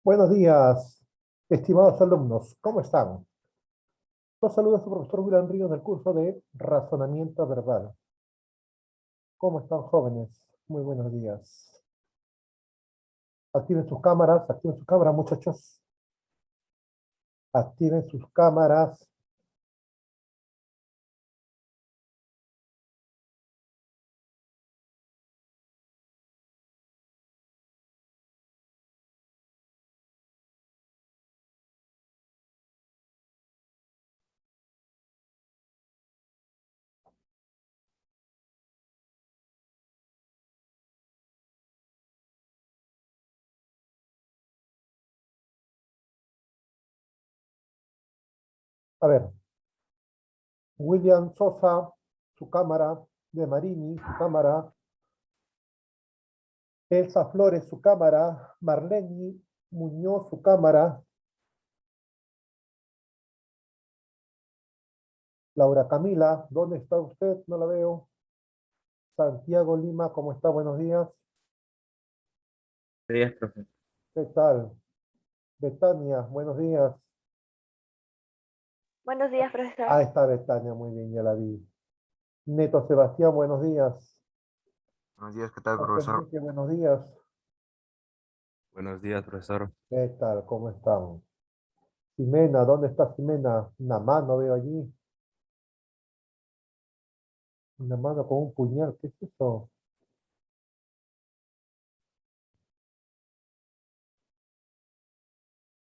Buenos días, estimados alumnos, ¿cómo están? Los saluda su profesor William Ríos del curso de Razonamiento Verbal. ¿Cómo están, jóvenes? Muy buenos días. Activen sus cámaras, muchachos. Activen sus cámaras. A ver, William Sosa, su cámara. De Marini, su cámara. Elsa Flores, su cámara. Marlene Muñoz, su cámara. Laura Camila, ¿dónde está usted? No la veo. Santiago Lima, ¿cómo está? Buenos días. Días, profe. ¿Qué tal? Betania, buenos días. Buenos días, profesor. Ah, está Betania, muy bien, ya la vi. Neto Sebastián, buenos días. Buenos días, ¿qué tal, José profesor? Enrique, buenos días. Buenos días, profesor. ¿Qué tal? ¿Cómo están? Ximena, ¿dónde está Ximena? Una mano veo allí. Una mano con un puñal, ¿qué es eso?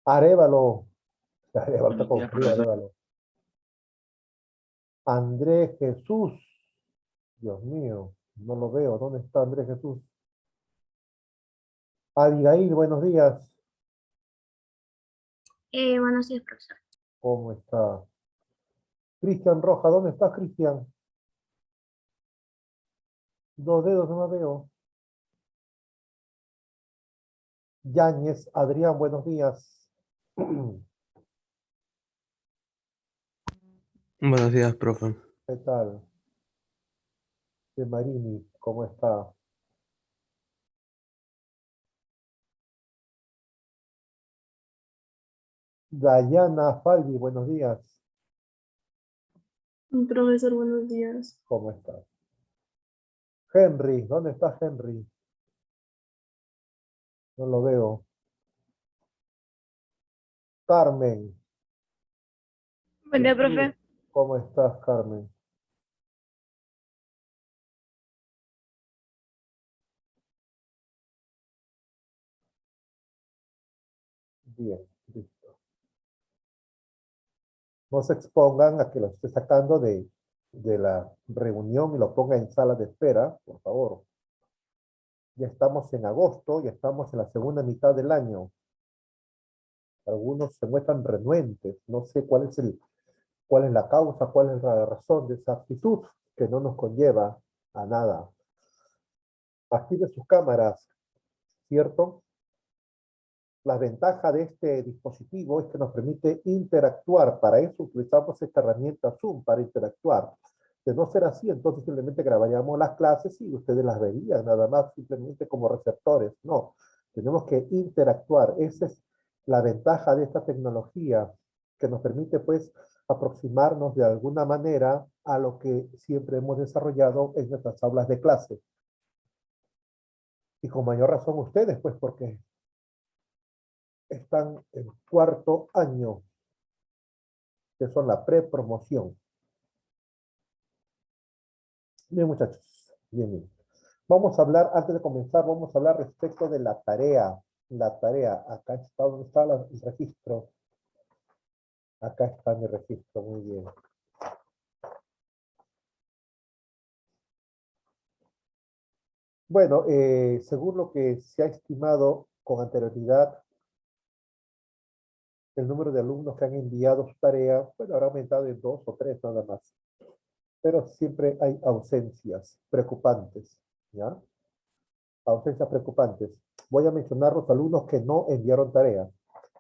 Arévalo. Arévalo, está Buenos con días, frío, profesor. Arévalo. Andrés Jesús. Dios mío, no lo veo. ¿Dónde está Andrés Jesús? Abigail, buenos días. Buenos días, profesor. ¿Cómo está? Cristian Roja, ¿dónde está Cristian? Dos dedos, no la veo. Yáñez, Adrián, buenos días. Buenos días, profe. ¿Qué tal? De Marini, ¿cómo está? Dayana Falvi, buenos días. Profesor, buenos días. ¿Cómo está? Henry, ¿dónde está Henry? No lo veo. Carmen, Buen día, profe. ¿cómo estás, Carmen? Bien, listo. No se expongan a que lo esté sacando de la reunión y lo ponga en sala de espera, por favor. Ya estamos en agosto, ya estamos en la segunda mitad del año. Algunos se muestran renuentes. No sé cuál es la causa, cuál es la razón de esa actitud que no nos conlleva a nada. Active sus cámaras, ¿cierto? La ventaja de este dispositivo es que nos permite interactuar. Para eso utilizamos esta herramienta Zoom, para interactuar. De no ser así, entonces simplemente grabaríamos las clases y ustedes las verían nada más simplemente como receptores. No, tenemos que interactuar. Esa es la ventaja de esta tecnología que nos permite pues aproximarnos de alguna manera a lo que siempre hemos desarrollado en nuestras aulas de clase. Y con mayor razón ustedes, pues porque están en cuarto año, que son la prepromoción. Bien, muchachos, bien, bien. Vamos a hablar, antes de comenzar, vamos a hablar respecto de la tarea. La tarea, acá está, ¿dónde está el registro? Acá está mi registro, muy bien. Bueno, según lo que se ha estimado con anterioridad, el número de alumnos que han enviado su tarea, bueno, habrá aumentado en 2 o 3 nada más. Pero siempre hay ausencias preocupantes, ¿ya? Ausencias preocupantes. Voy a mencionar los alumnos que no enviaron tarea.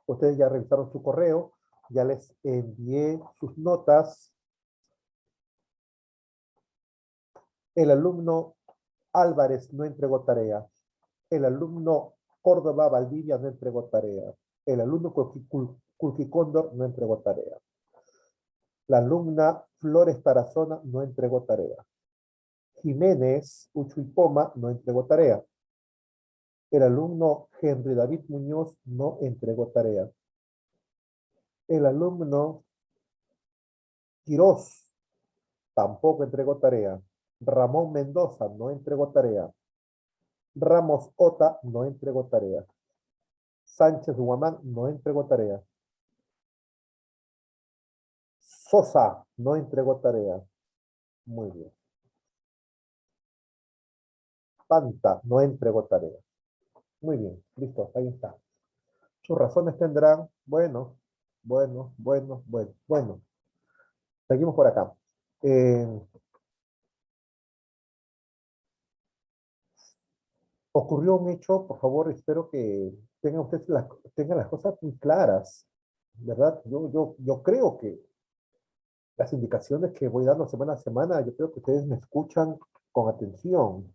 Ustedes ya revisaron su correo, ya les envié sus notas. El alumno Álvarez no entregó tarea. El alumno Córdoba Valdivia no entregó tarea. El alumno Cookie Cóndor no entregó tarea. La alumna Flores Tarazona no entregó tarea. Jiménez Uchuipoma no entregó tarea. El alumno Henry David Muñoz no entregó tarea. El alumno Quirós tampoco entregó tarea. Ramón Mendoza no entregó tarea. Ramos Ota no entregó tarea. Sánchez Guamán no entregó tarea. Sosa no entregó tarea. Muy bien. Panta no entregó tarea. Muy bien, listo, ahí está. Sus razones tendrán, bueno. Seguimos por acá. Ocurrió un hecho, por favor, espero que tengan las cosas muy claras, ¿verdad? Yo creo que las indicaciones que voy dando semana a semana, yo creo que ustedes me escuchan con atención.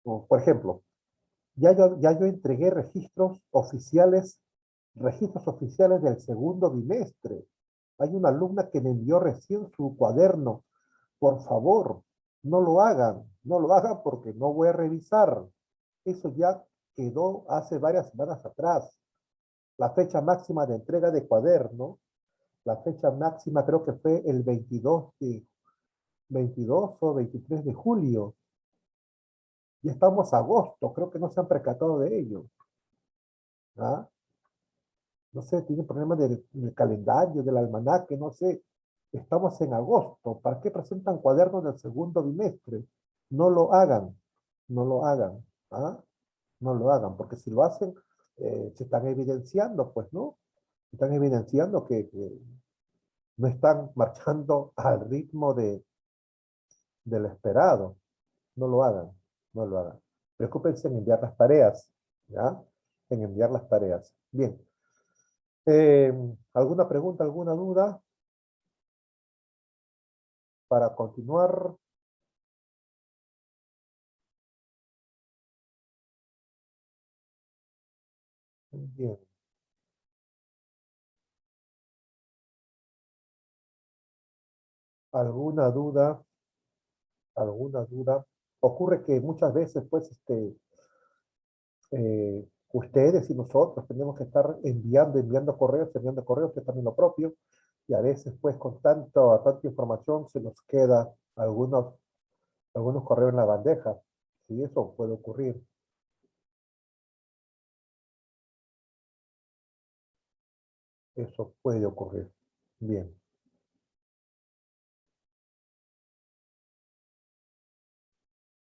Por ejemplo, ya yo entregué registros oficiales del segundo bimestre. Hay una alumna que me envió recién su cuaderno. Por favor, no lo hagan porque no voy a revisar. Eso ya quedó hace varias semanas atrás. La fecha máxima de entrega de cuaderno, la fecha máxima creo que fue el 22 o 23 de julio. Ya estamos a agosto, creo que no se han percatado de ello. ¿Ah? No sé, tienen problemas del calendario, del almanaque, no sé. Estamos en agosto. ¿Para qué presentan cuadernos del segundo bimestre? No lo hagan, no lo hagan. ¿Ah? No lo hagan, porque si lo hacen, se están evidenciando, pues, ¿no? Se están evidenciando que no están marchando al ritmo del esperado. No lo hagan, no lo hagan. Preocúpense en enviar las tareas, ¿ya? En enviar las tareas. Bien. Eh, ¿Alguna pregunta, alguna duda para continuar? Bien. ¿Alguna duda? ¿Alguna duda? Ocurre que muchas veces, pues, ustedes y nosotros tenemos que estar enviando correos, que es también lo propio, y a veces, pues, con tanta información se nos queda algunos correos en la bandeja. Y eso puede ocurrir. Eso puede ocurrir. Bien.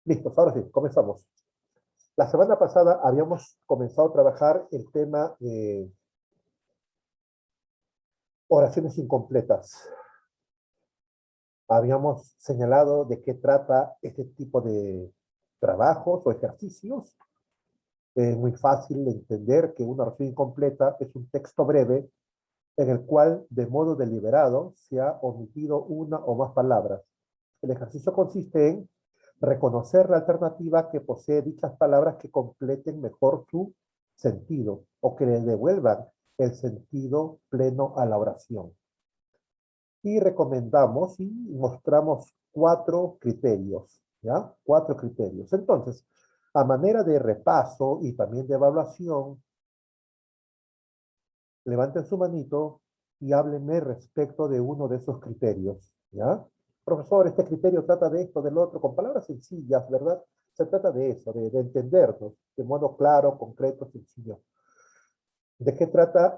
Listo, ahora sí, comenzamos. La semana pasada habíamos comenzado a trabajar el tema de oraciones incompletas. Habíamos señalado de qué trata este tipo de trabajos o ejercicios. Es muy fácil de entender que una oración incompleta es un texto breve en el cual, de modo deliberado, se ha omitido una o más palabras. El ejercicio consiste en reconocer la alternativa que posee dichas palabras que completen mejor su sentido o que le devuelvan el sentido pleno a la oración. Y recomendamos y mostramos 4 criterios, ¿ya? 4 criterios. Entonces, a manera de repaso y también de evaluación, levanten su manito y háblenme respecto de uno de esos criterios, ¿ya? Profesor, este criterio trata de esto, del otro, con palabras sencillas, ¿verdad? Se trata de eso, de entendernos de modo claro, concreto, sencillo. ¿De qué trata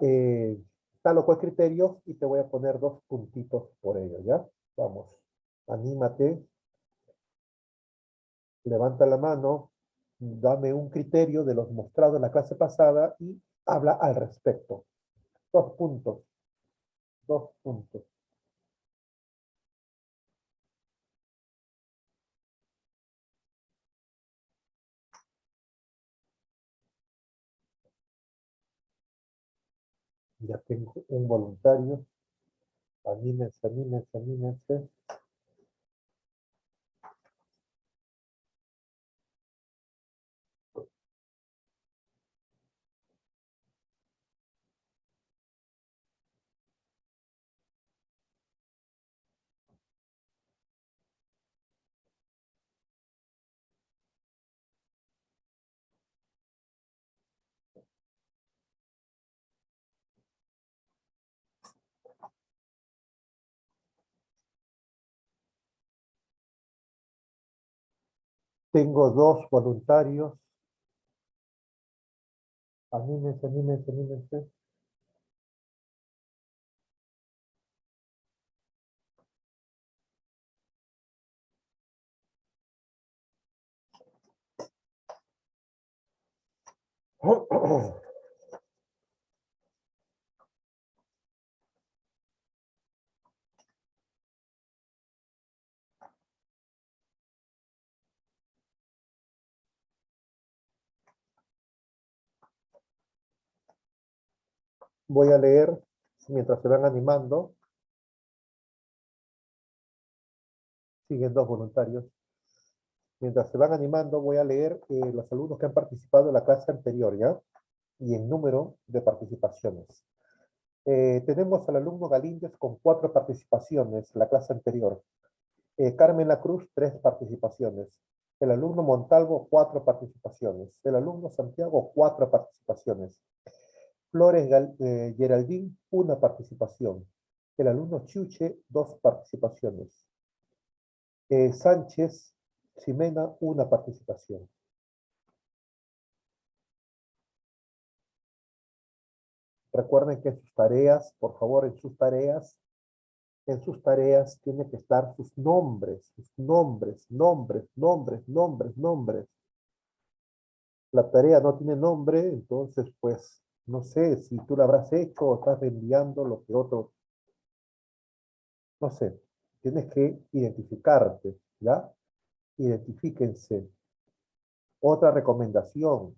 tal o cual criterio? Y te voy a poner 2 puntitos por ello, ¿ya? Vamos, anímate, levanta la mano, dame un criterio de los mostrados en la clase pasada y habla al respecto. 2 puntos, 2 puntos. Ya tengo un voluntario. Anímense, anímense, anímense. Tengo 2 voluntarios. Anímense, anímense, anímense. Voy a leer mientras se van animando. Siguen 2 voluntarios. Mientras se van animando, voy a leer los alumnos que han participado en la clase anterior, ¿ya? Y en número de participaciones. Tenemos al alumno Galíndez con 4 participaciones en la clase anterior. Carmen La Cruz, 3 participaciones. El alumno Montalvo, 4 participaciones. El alumno Santiago, 4 participaciones. Flores Geraldín, 1 participación. El alumno Chuche, 2 participaciones. Sánchez Ximena, 1 participación. Recuerden que en sus tareas, por favor, en sus tareas tienen que estar sus nombres, nombres. La tarea no tiene nombre, entonces, pues, no sé si tú la habrás hecho o estás enviando lo que otro, no sé, tienes que identificarte, ¿ya? Identifíquense. Otra recomendación,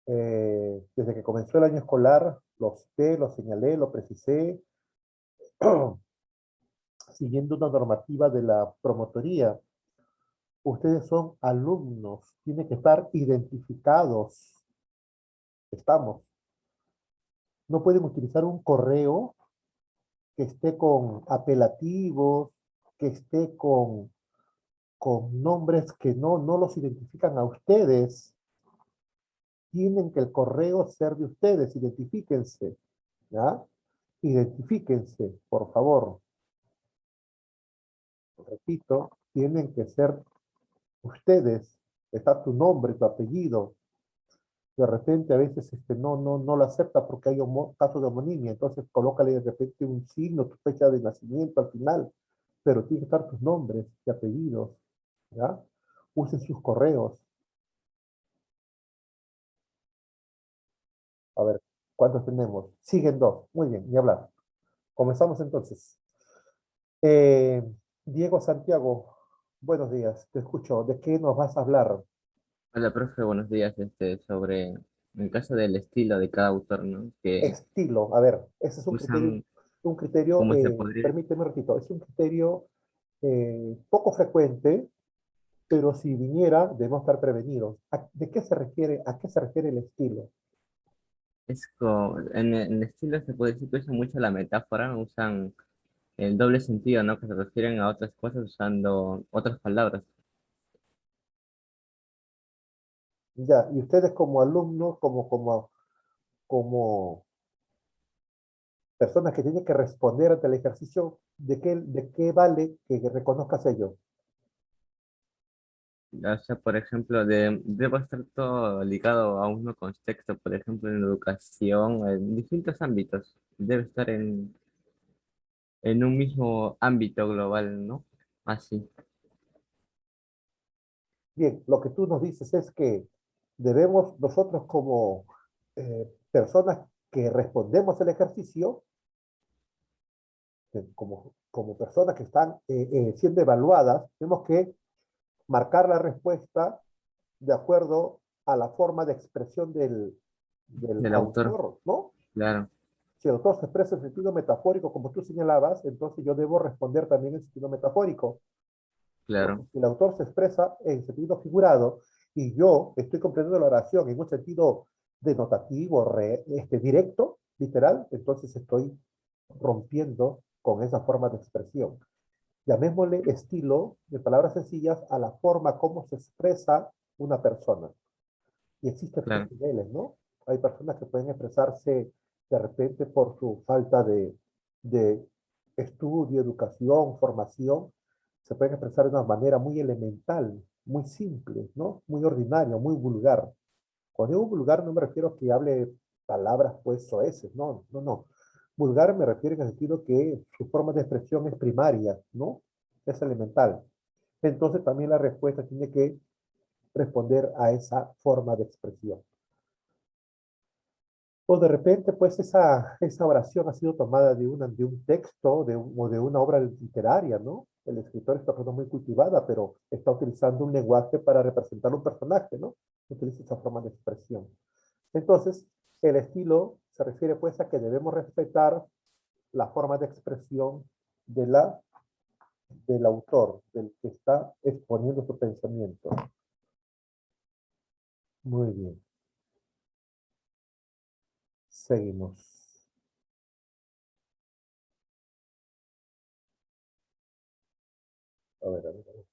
desde que comenzó el año escolar, lo cité, lo señalé, lo precisé, siguiendo una normativa de la promotoría. Ustedes son alumnos, tienen que estar identificados. Estamos. No pueden utilizar un correo que esté con apelativos, que esté con nombres que no los identifican a ustedes. Tienen que el correo ser de ustedes, identifíquense, ¿ya? Identifíquense, por favor. Repito, tienen que ser ustedes, está tu nombre, tu apellido. De repente a veces no lo acepta porque hay casos de homonimia, entonces colócale de repente un signo, tu fecha de nacimiento al final, pero tiene que estar tus nombres y apellidos, ¿ya? Usen sus correos. A ver, ¿cuántos tenemos? Siguen 2, muy bien, ni hablar. Comenzamos entonces. Eh, Diego Santiago, buenos días, te escucho. ¿De qué nos vas a hablar? Hola, profe, buenos días. Sobre el caso del estilo de cada autor, ¿no? Que Estilo, a ver, ese es usan, un criterio, ¿cómo se podría? permíteme un ratito, es un criterio poco frecuente, pero si viniera, debemos estar prevenidos. ¿De qué se refiere, a qué se refiere el estilo? En el estilo se puede decir que usan mucho la metáfora, usan el doble sentido, ¿no? Que se refieren a otras cosas usando otras palabras. Ya, y ustedes como alumnos, como personas que tienen que responder ante el ejercicio, de qué vale que reconozcas ello? O sea, por ejemplo, debe estar todo ligado a un mismo contexto, por ejemplo, en educación, en distintos ámbitos. Debe estar en un mismo ámbito global, ¿no? Así. Bien, lo que tú nos dices es que debemos nosotros como personas que respondemos el ejercicio, como personas que están siendo evaluadas, tenemos que marcar la respuesta de acuerdo a la forma de expresión del Del autor, autor, ¿no? claro, Si el autor se expresa en sentido metafórico, como tú señalabas, entonces yo debo responder también en sentido metafórico. Porque claro, si el autor se expresa en sentido figurado y yo estoy comprendiendo la oración en un sentido denotativo, directo, literal, entonces estoy rompiendo con esa forma de expresión. Llamémosle estilo, de palabras sencillas, a la forma como se expresa una persona. Y existen 3 claro, niveles, ¿no? Hay personas que pueden expresarse de repente por su falta de estudio, educación, formación, se pueden expresar de una manera muy elemental, muy simple, ¿no? Muy ordinario, muy vulgar. Cuando digo vulgar no me refiero a que hable palabras pues soeces, no, no, no. Vulgar me refiero en el sentido que su forma de expresión es primaria, ¿no? Es elemental. Entonces también la respuesta tiene que responder a esa forma de expresión. O de repente, pues esa oración ha sido tomada de un texto o de una obra literaria, ¿no? El escritor es una persona muy cultivada, pero está utilizando un lenguaje para representar un personaje, ¿no? Utiliza esa forma de expresión. Entonces, el estilo se refiere pues a que debemos respetar la forma de expresión de del autor, del que está exponiendo su pensamiento. Muy bien. Seguimos. A ver, a ver, a ver.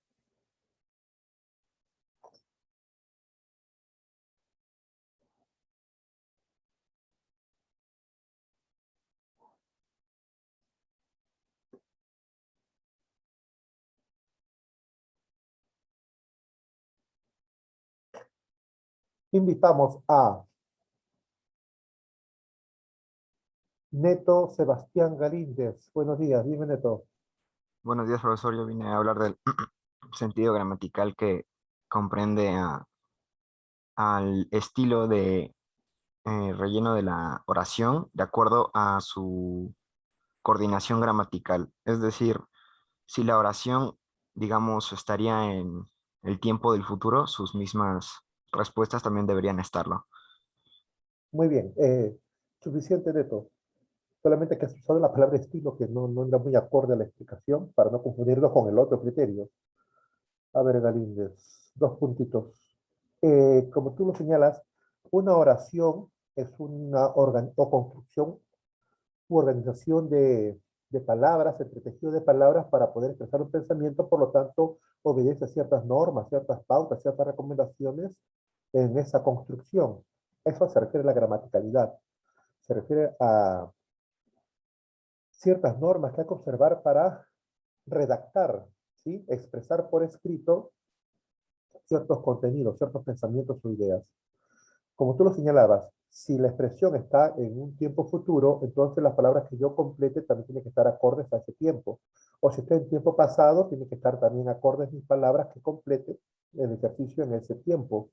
Invitamos a Neto Sebastián Galíndez. Buenos días, dime Neto. Buenos días, profesor. Yo vine a hablar del sentido gramatical que comprende al estilo de relleno de la oración de acuerdo a su coordinación gramatical. Es decir, si la oración, digamos, estaría en el tiempo del futuro, sus mismas respuestas también deberían estarlo. Muy bien, suficiente Neto. Solamente que has usado la palabra estilo que no era muy acorde a la explicación para no confundirlo con el otro criterio. A ver, Galíndez, dos puntitos. Como tú lo señalas, una oración es una o construcción u organización de palabras, entretejido de palabras para poder expresar un pensamiento, por lo tanto, obedece a ciertas normas, ciertas pautas, ciertas recomendaciones en esa construcción. Eso se refiere a la gramaticalidad. Se refiere a ciertas normas que hay que observar para redactar, ¿sí? Expresar por escrito ciertos contenidos, ciertos pensamientos o ideas. Como tú lo señalabas, si la expresión está en un tiempo futuro, entonces las palabras que yo complete también tienen que estar acordes a ese tiempo. O si está en tiempo pasado, tiene que estar también acordes mis palabras que complete el ejercicio en ese tiempo.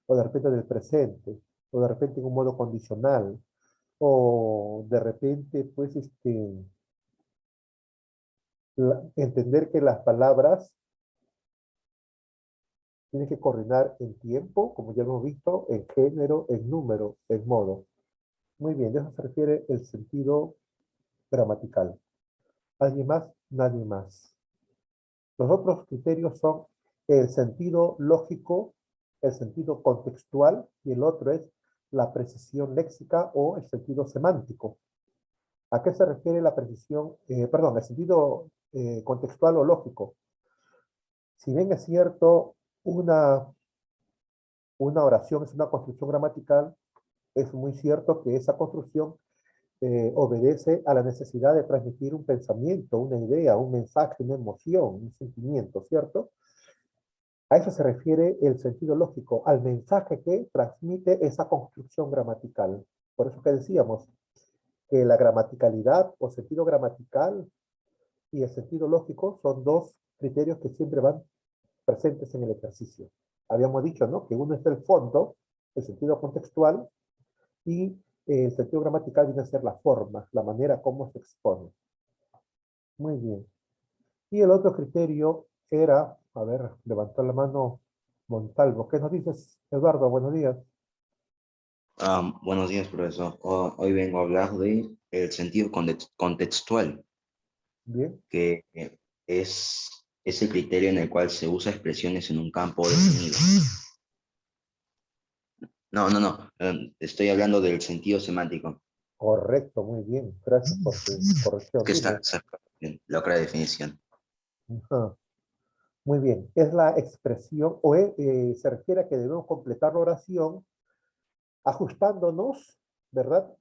O de repente del presente, o de repente en un modo condicional, o de repente, pues, entender que las palabras tienen que coordinar en tiempo, como ya hemos visto, en género, en número, en modo. Muy bien, de eso se refiere el sentido gramatical. ¿Alguien más? Nadie más. Los otros criterios son el sentido lógico, el sentido contextual y el otro es la precisión léxica o el sentido semántico. ¿A qué se refiere la precisión, perdón, el sentido contextual o lógico? Si bien es cierto, una oración es una construcción gramatical, es muy cierto que esa construcción obedece a la necesidad de transmitir un pensamiento, una idea, un mensaje, una emoción, un sentimiento, ¿cierto? A eso se refiere el sentido lógico, al mensaje que transmite esa construcción gramatical. Por eso que decíamos que la gramaticalidad o sentido gramatical y el sentido lógico son dos criterios que siempre van presentes en el ejercicio. Habíamos dicho, ¿no? Que uno es el fondo, el sentido contextual, y el sentido gramatical viene a ser la forma, la manera como se expone. Muy bien. Y el otro criterio era, a ver, levantó la mano Montalvo. ¿Qué nos dices, Eduardo? Buenos días. Buenos días, profesor. Hoy vengo a hablar de el sentido contextual, Bien, que es el criterio en el cual se usa expresiones en un campo definido. No. Estoy hablando del sentido semántico, correcto, muy bien. Gracias por tu corrección. que está Dime. en la otra definición. Ajá. Muy bien. Es la expresión, o se refiere a que debemos completar la oración ajustándonos, ¿verdad?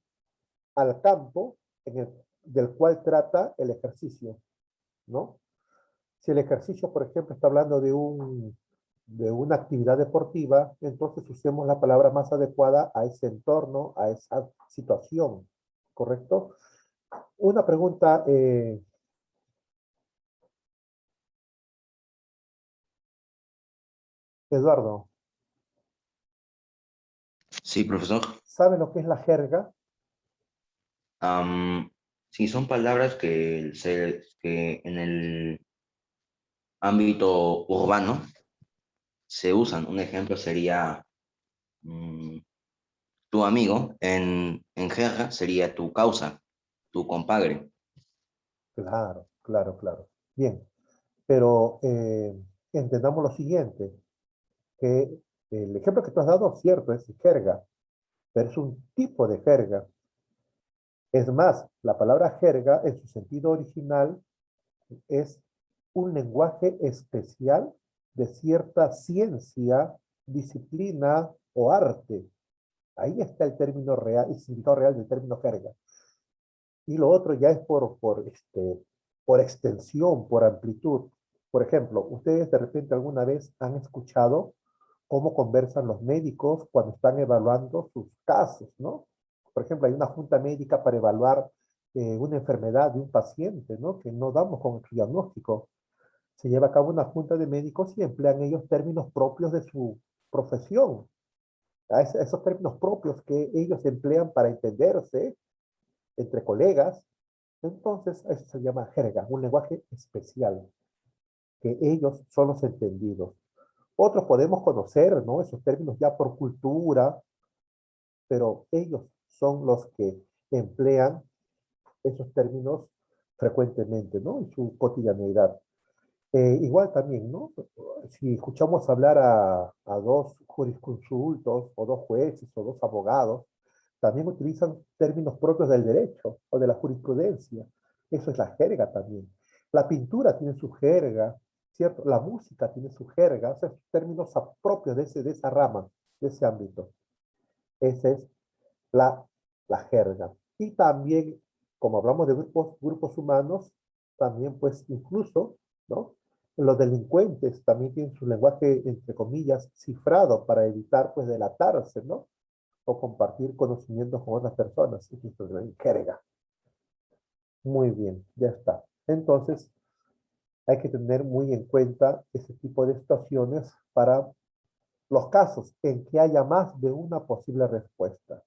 Al campo del cual trata el ejercicio, ¿no? Si el ejercicio, por ejemplo, está hablando de una actividad deportiva, entonces usemos la palabra más adecuada a ese entorno, a esa situación, ¿correcto? Una pregunta, Eduardo, Sí, profesor. ¿sabe lo que es la jerga? Sí, son palabras que en el ámbito urbano se usan. Un ejemplo sería mm, tu amigo, en jerga sería tu causa, tu compadre. Claro, claro, claro. Bien, pero entendamos lo siguiente, que el ejemplo que tú has dado, cierto, es jerga, pero es un tipo de jerga. Es más, la palabra jerga en su sentido original es un lenguaje especial de cierta ciencia, disciplina o arte. Ahí está el término real, el significado real del término jerga. Y lo otro ya es por extensión, por amplitud. Por ejemplo, ustedes de repente alguna vez han escuchado cómo conversan los médicos cuando están evaluando sus casos, ¿no? Por ejemplo, hay una junta médica para evaluar una enfermedad de un paciente, ¿no? Que no damos con su diagnóstico. Se lleva a cabo una junta de médicos y emplean ellos términos propios de su profesión. Esos términos propios que ellos emplean para entenderse entre colegas. Entonces, eso se llama jerga, un lenguaje especial, que ellos son los entendidos. Otros podemos conocer, ¿no? Esos términos ya por cultura, pero ellos son los que emplean esos términos frecuentemente, ¿no? En su cotidianeidad. Igual también, ¿no? Si escuchamos hablar a dos jurisconsultos, o dos jueces, o dos abogados, también utilizan términos propios del derecho o de la jurisprudencia. Eso es la jerga también. La pintura tiene su jerga, ¿cierto? La música tiene su jerga, o sea, términos propios de esa rama, de ese ámbito. Esa es la, la jerga. Y también, como hablamos de grupos humanos, también pues incluso, ¿no? Los delincuentes también tienen su lenguaje, entre comillas, cifrado para evitar pues delatarse, ¿no? O compartir conocimientos con otras personas. Eso es jerga. Muy bien, ya está. Entonces, hay que tener muy en cuenta ese tipo de situaciones para los casos en que haya más de una posible respuesta.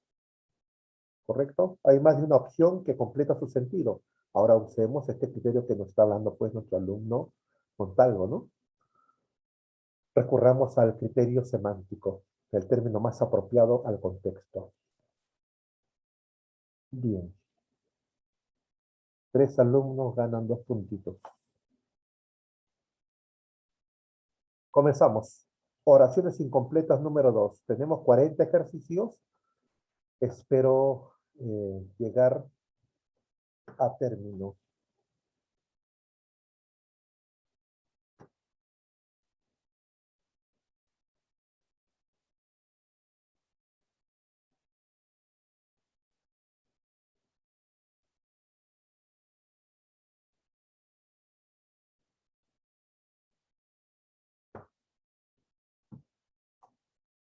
¿Correcto? Hay más de una opción que completa su sentido. Ahora usemos este criterio que nos está hablando pues nuestro alumno Montalvo, ¿no? Recurramos al criterio semántico, el término más apropiado al contexto. Bien. 3 alumnos ganan 2 puntitos. Comenzamos. Oraciones incompletas número 2. Tenemos 40 ejercicios. Espero llegar a término.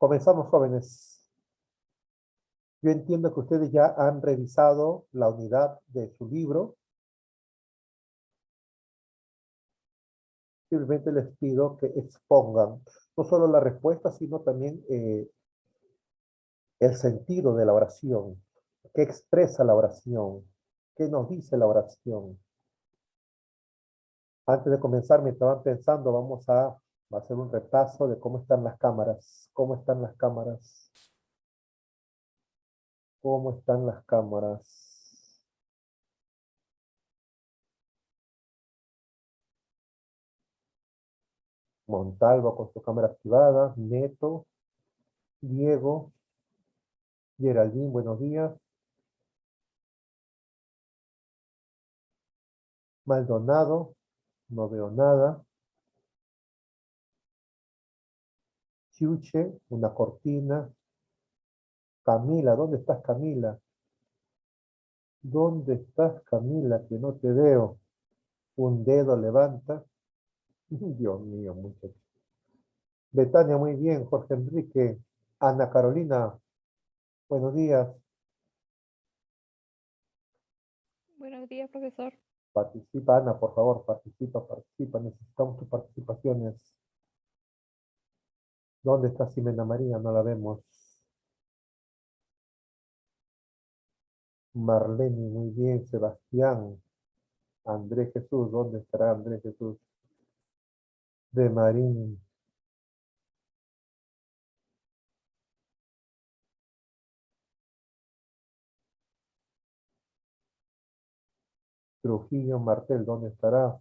Comenzamos, jóvenes. Yo entiendo que ustedes ya han revisado la unidad de su libro. Simplemente les pido que expongan no solo la respuesta, sino también el sentido de la oración. ¿Qué expresa la oración? ¿Qué nos dice la oración? Antes de comenzar, mientras van pensando, vamos a hacer un repaso de cómo están las cámaras. ¿Cómo están las cámaras? ¿Cómo están las cámaras? Montalvo con su cámara activada. Neto, Diego, Geraldine, buenos días. Maldonado, no veo nada. Chuche, una cortina. Camila, ¿dónde estás, Camila? ¿Dónde estás, Camila? Que no te veo. Un dedo levanta. Dios mío, muchachos. Betania, muy bien. Jorge Enrique. Ana Carolina, buenos días. Buenos días, profesor. Participa, Ana, por favor, participa. Necesitamos tus participaciones. ¿Dónde está Ximena María? No la vemos. Marlene, muy bien. Sebastián. Andrés Jesús, ¿dónde estará Andrés Jesús? De Marín. Trujillo Martel, ¿dónde estará?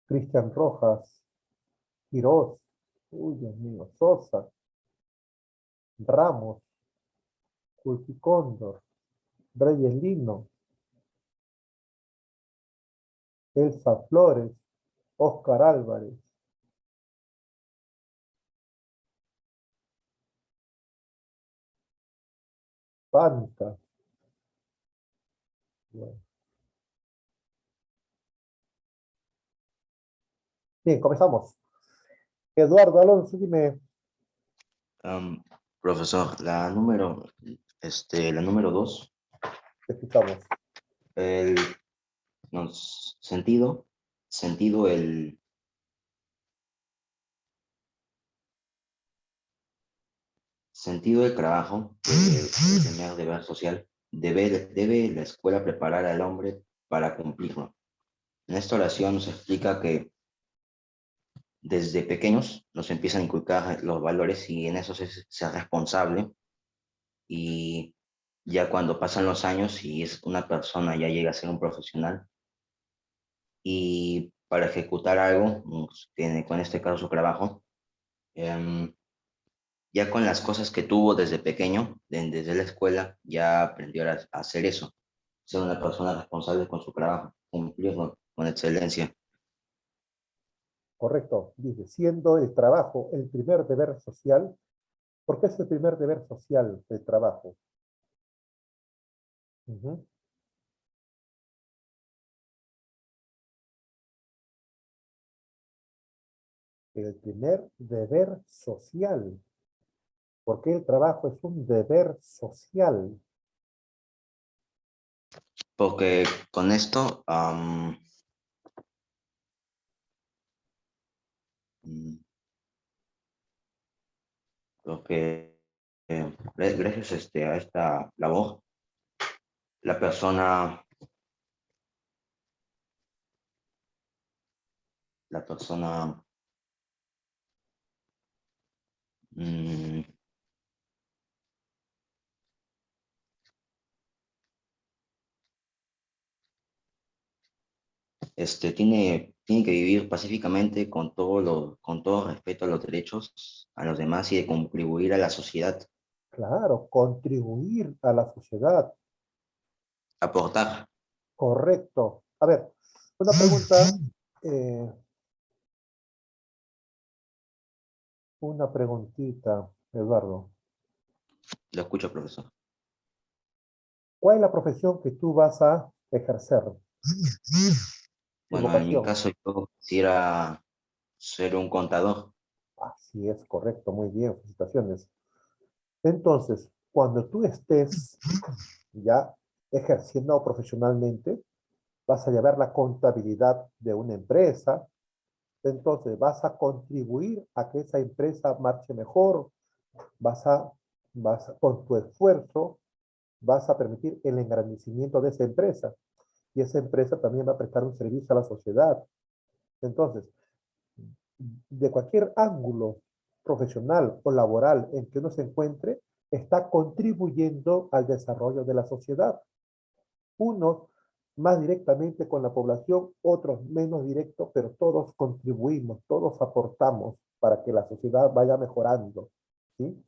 Cristian Rojas. Quiroz. Uy, Dios mío. Sosa. Ramos. Culticóndor. Reyes Lino. Elsa Flores. Oscar Álvarez. Panta. Bueno. Bien, comenzamos. Eduardo Alonso, dime. Profesor, la número 2, Te escuchamos. el no, sentido, el sentido del trabajo, el primer deber social, debe la escuela preparar al hombre para cumplirlo. En esta oración nos explica que desde pequeños nos empiezan a inculcar los valores y en eso ser responsable, y ya cuando pasan los años y es una persona ya llega a ser un profesional y para ejecutar algo, tiene con este caso su trabajo, em, ya con las cosas que tuvo desde pequeño, desde la escuela, ya aprendió a hacer eso, ser una persona responsable con su trabajo, cumplirlo con excelencia. Correcto. Dice, siendo el trabajo el primer deber social. ¿Por qué es el primer deber social el trabajo? Ujú. El primer deber social. ¿Por qué el trabajo es un deber social? Porque con esto, porque gracias a esta labor, la persona, la persona mm, tiene que vivir pacíficamente con todo respeto a los derechos a los demás y de contribuir a la sociedad, Claro, contribuir a la sociedad. aportar. Correcto. A ver, una pregunta, eh, una preguntita, Eduardo. Lo escucho, profesor. ¿Cuál es la profesión que tú vas a ejercer? Tu Bueno, en mi vocación. caso yo quisiera ser un contador. Así es, correcto, muy bien, felicitaciones. Entonces, cuando tú estés ya ejerciendo profesionalmente, vas a llevar la contabilidad de una empresa, entonces vas a contribuir a que esa empresa marche mejor, vas a, con tu esfuerzo, vas a permitir el engrandecimiento de esa empresa y esa empresa también va a prestar un servicio a la sociedad. Entonces, de cualquier ángulo profesional o laboral en que uno se encuentre, está contribuyendo al desarrollo de la sociedad. Unos más directamente con la población, otros menos directos, pero todos contribuimos, todos aportamos para que la sociedad vaya mejorando. ¿Sí?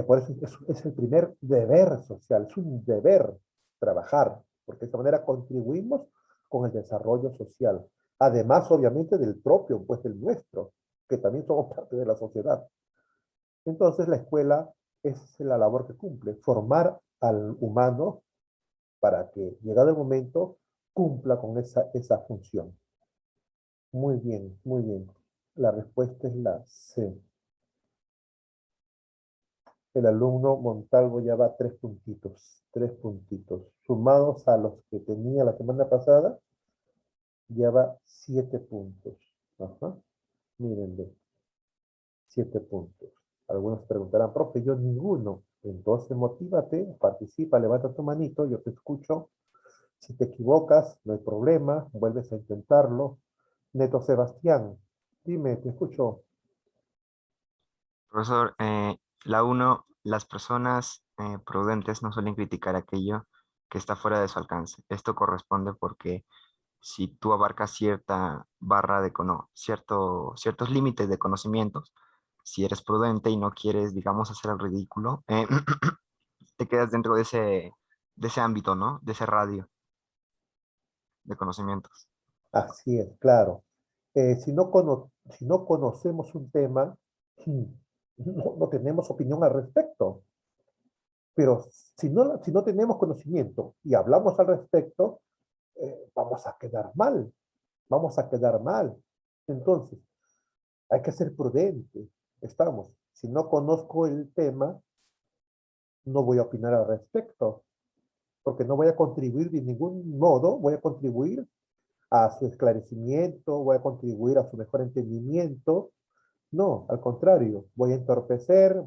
Por eso es el primer deber social, es un deber trabajar, porque de esta manera contribuimos con el desarrollo social. Además, obviamente, del propio, pues del nuestro, que también somos parte de la sociedad. Entonces, la escuela es la labor que cumple, formar al humano para que, llegado el momento, cumpla con esa función. Muy bien, muy bien. La respuesta es la C. El alumno Montalvo ya va 3 puntitos, 3 puntitos. Sumados a los que tenía la semana pasada, ya va 7 puntos. Ajá, mírenle, 7 puntos. Algunos preguntarán, profe, yo ninguno. Entonces motívate, participa, levanta tu manito, yo te escucho. Si te equivocas, no hay problema, vuelves a intentarlo. Neto Sebastián, dime, te escucho. Profesor, la uno, las personas prudentes no suelen criticar aquello que está fuera de su alcance. Esto corresponde porque si tú abarcas cierta barra de ciertos límites de conocimientos, si eres prudente y no quieres, digamos, hacer el ridículo, te quedas dentro de ese ámbito, ¿no? De ese radio de conocimientos. Así es, claro. Si no conocemos un tema, no tenemos opinión al respecto. Pero si no tenemos conocimiento y hablamos al respecto, vamos a quedar mal. Vamos a quedar mal. Entonces, hay que ser prudente. Estamos. Si no conozco el tema, no voy a opinar al respecto, porque no voy a contribuir de ningún modo, voy a contribuir a su esclarecimiento, voy a contribuir a su mejor entendimiento. No, al contrario, voy a entorpecer,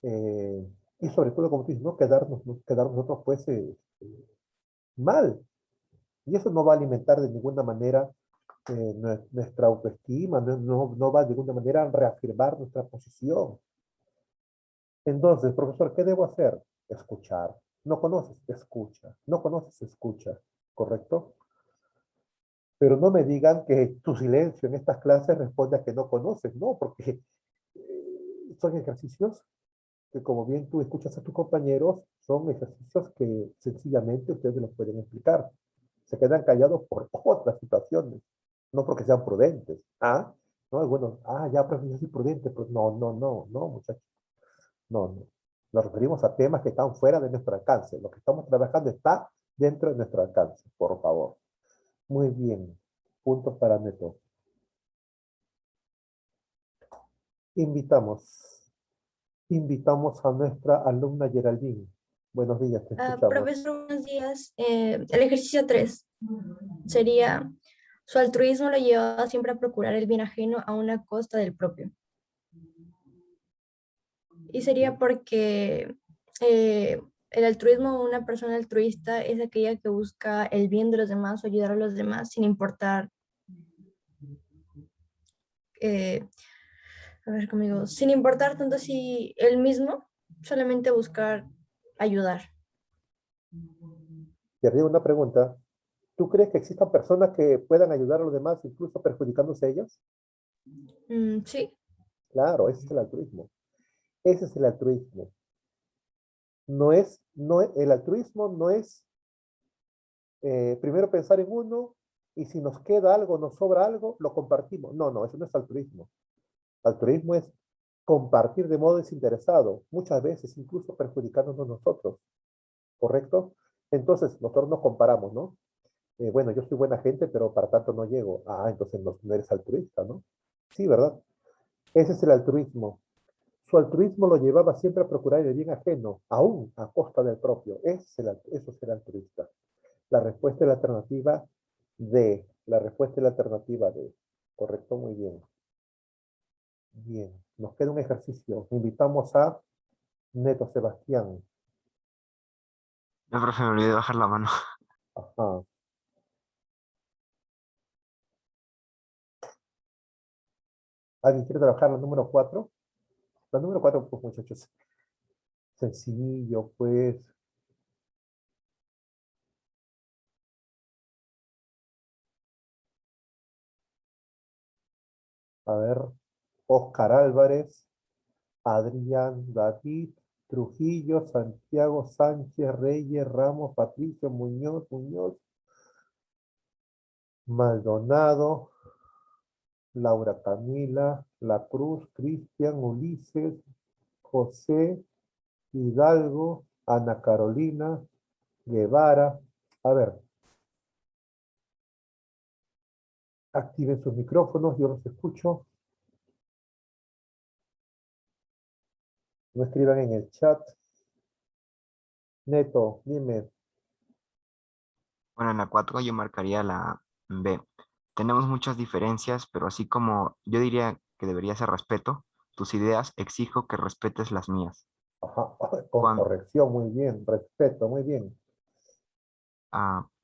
y sobre todo, como tú dices, quedar nosotros pues mal. Y eso no va a alimentar de ninguna manera nuestra autoestima, no va de ninguna manera a reafirmar nuestra posición. Entonces, profesor, ¿qué debo hacer? Escuchar. No conoces, escucha. No conoces, escucha. ¿Correcto? Pero no me digan que tu silencio en estas clases responde a que no conoces, no, porque son ejercicios que, como bien tú escuchas a tus compañeros, son ejercicios que sencillamente ustedes los pueden explicar. Se quedan callados por otras situaciones, no porque sean prudentes. Ah, no, bueno, ya, profe, yo soy prudente, pues no, muchachos, no. Nos referimos a temas que están fuera de nuestro alcance. Lo que estamos trabajando está dentro de nuestro alcance, por favor. Muy bien. Puntos para Neto. Invitamos a nuestra alumna Geraldine. Buenos días, te escuchamos. Profesor, buenos días. El ejercicio 3 sería, su altruismo lo lleva siempre a procurar el bien ajeno a una costa del propio. Y sería porque el altruismo, una persona altruista es aquella que busca el bien de los demás o ayudar a los demás sin importar, eh, a ver conmigo, sin importar tanto si él mismo, solamente buscar ayudar. Te haría una pregunta. ¿Tú crees que existan personas que puedan ayudar a los demás, incluso perjudicándose a ellos? Sí, Claro, ese es el altruismo. Ese es el altruismo. El altruismo no es primero pensar en uno y si nos queda algo, nos sobra algo, lo compartimos. No, eso no es altruismo. Altruismo es compartir de modo desinteresado, muchas veces incluso perjudicándonos nosotros, ¿correcto? Entonces, nosotros nos comparamos, ¿no? Bueno, yo soy buena gente, pero para tanto no llego. Entonces no eres altruista, ¿no? Sí, ¿verdad? Ese es el altruismo. Su altruismo lo llevaba siempre a procurar el bien ajeno, aún a costa del propio. Eso es el altruista. La respuesta es la alternativa D. La respuesta es la alternativa D. Correcto, muy bien. Bien, nos queda un ejercicio. Invitamos a Neto Sebastián. No, profe, me olvidé de bajar la mano. Ajá. ¿Alguien quiere trabajar la número 4? La número 4, pues muchachos, sencillo, pues. A ver, Oscar Álvarez, Adrián David, Trujillo, Santiago Sánchez, Reyes, Ramos, Patricio, Muñoz, Maldonado, Laura Camila, La Cruz, Cristian, Ulises, José, Hidalgo, Ana Carolina, Guevara. A ver, Activen sus micrófonos, yo los escucho. No escriban en el chat. Neto, dime. Bueno, en la 4 yo marcaría la B. Tenemos muchas diferencias, pero así como yo diría que debería ser respeto, tus ideas, exijo que respetes las mías. Ajá, con Cuando, corrección, muy bien. Respeto, muy bien.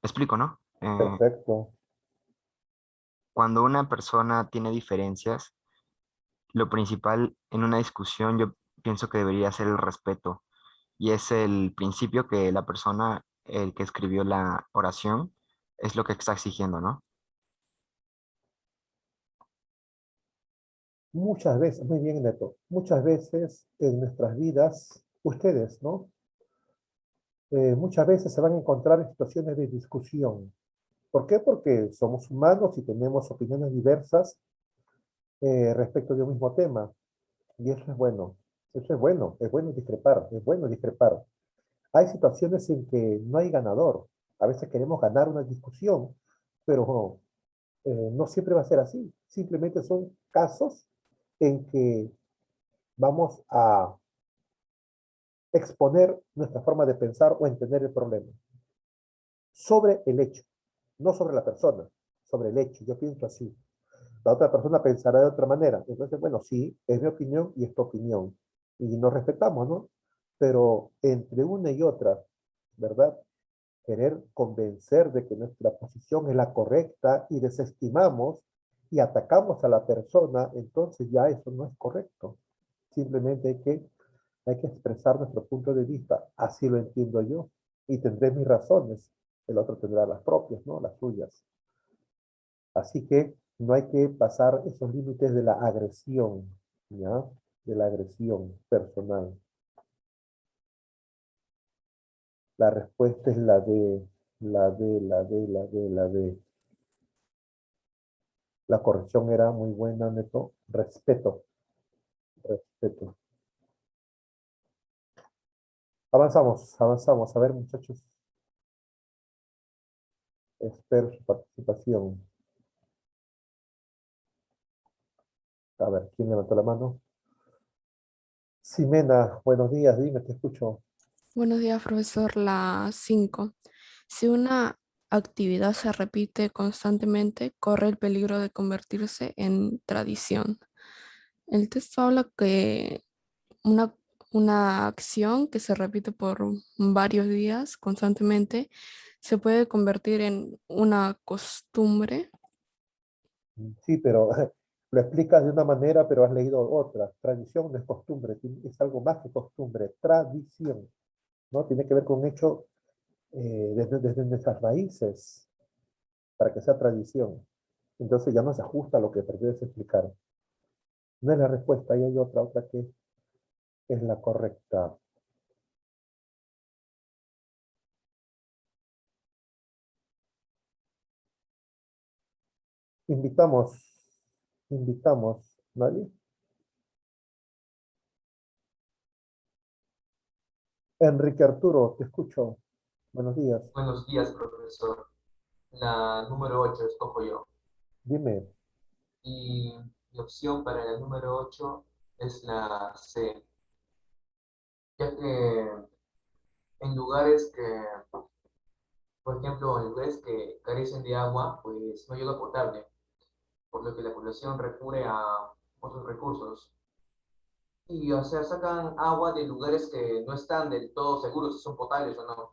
explico, ¿no? Perfecto. Cuando una persona tiene diferencias, lo principal en una discusión yo pienso que debería ser el respeto. Y es el principio que la persona, el que escribió la oración, es lo que está exigiendo, ¿no? Muchas veces, muy bien, Neto, muchas veces en nuestras vidas, ustedes, ¿no? Muchas veces se van a encontrar en situaciones de discusión. ¿Por qué? Porque somos humanos y tenemos opiniones diversas respecto de un mismo tema. Y eso es bueno. Eso es bueno discrepar, es bueno discrepar. Hay situaciones en que no hay ganador. A veces queremos ganar una discusión, pero no siempre va a ser así. Simplemente son casos en que vamos a exponer nuestra forma de pensar o entender el problema sobre el hecho, no sobre la persona, sobre el hecho. Yo pienso así. La otra persona pensará de otra manera. Entonces, bueno, sí, es mi opinión y es tu opinión. Y nos respetamos, ¿no? Pero entre una y otra, ¿verdad? Querer convencer de que nuestra posición es la correcta y desestimamos y atacamos a la persona, entonces ya eso no es correcto. Simplemente hay que expresar nuestro punto de vista. Así lo entiendo yo. Y tendré mis razones. El otro tendrá las propias, ¿no? Las suyas. Así que no hay que pasar esos límites de la agresión, ¿ya? De la agresión personal. La respuesta es la D, la D, la D, la D, la D. La corrección era muy buena, Neto. Respeto, respeto. Avanzamos, avanzamos. A ver, muchachos. Espero su participación. A ver, ¿quién levantó la mano? Ximena, buenos días, dime, te escucho. Buenos días, profesor. La 5. Si una actividad se repite constantemente, corre el peligro de convertirse en tradición. El texto habla que una, una acción que se repite por varios días constantemente se puede convertir en una costumbre. Sí, pero lo explicas de una manera, pero has leído otra. Tradición no es costumbre, es algo más que costumbre, tradición, ¿no? Tiene que ver con un hecho desde nuestras raíces, para que sea tradición. Entonces ya no se ajusta a lo que pretendes explicar. No es la respuesta, ahí hay otra que es la correcta. Invitamos, invitamos, ¿vale? Enrique Arturo, te escucho. Buenos días. Buenos días, profesor. La número 8 escojo yo. Dime, Y mi opción para la número 8 es la C, ya que en lugares que, por ejemplo, en lugares que carecen de agua, pues no hay agua potable, por lo que la población recurre a otros recursos. Y, o sea, sacan agua de lugares que no están del todo seguros si son potables o no.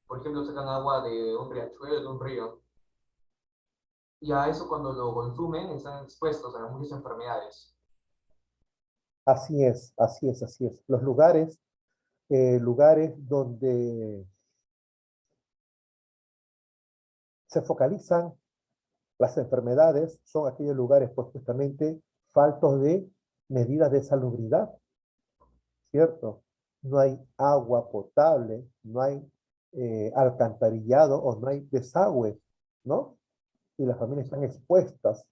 Por ejemplo, sacan agua de un riachuelo, de un río. Y a eso cuando lo consumen están expuestos a muchas enfermedades. así es, así es, así es. Los lugares donde se focalizan las enfermedades son aquellos lugares, pues justamente, faltos de medidas de salubridad, ¿cierto? No hay agua potable, no hay alcantarillado o no hay desagüe, ¿no? Y las familias están expuestas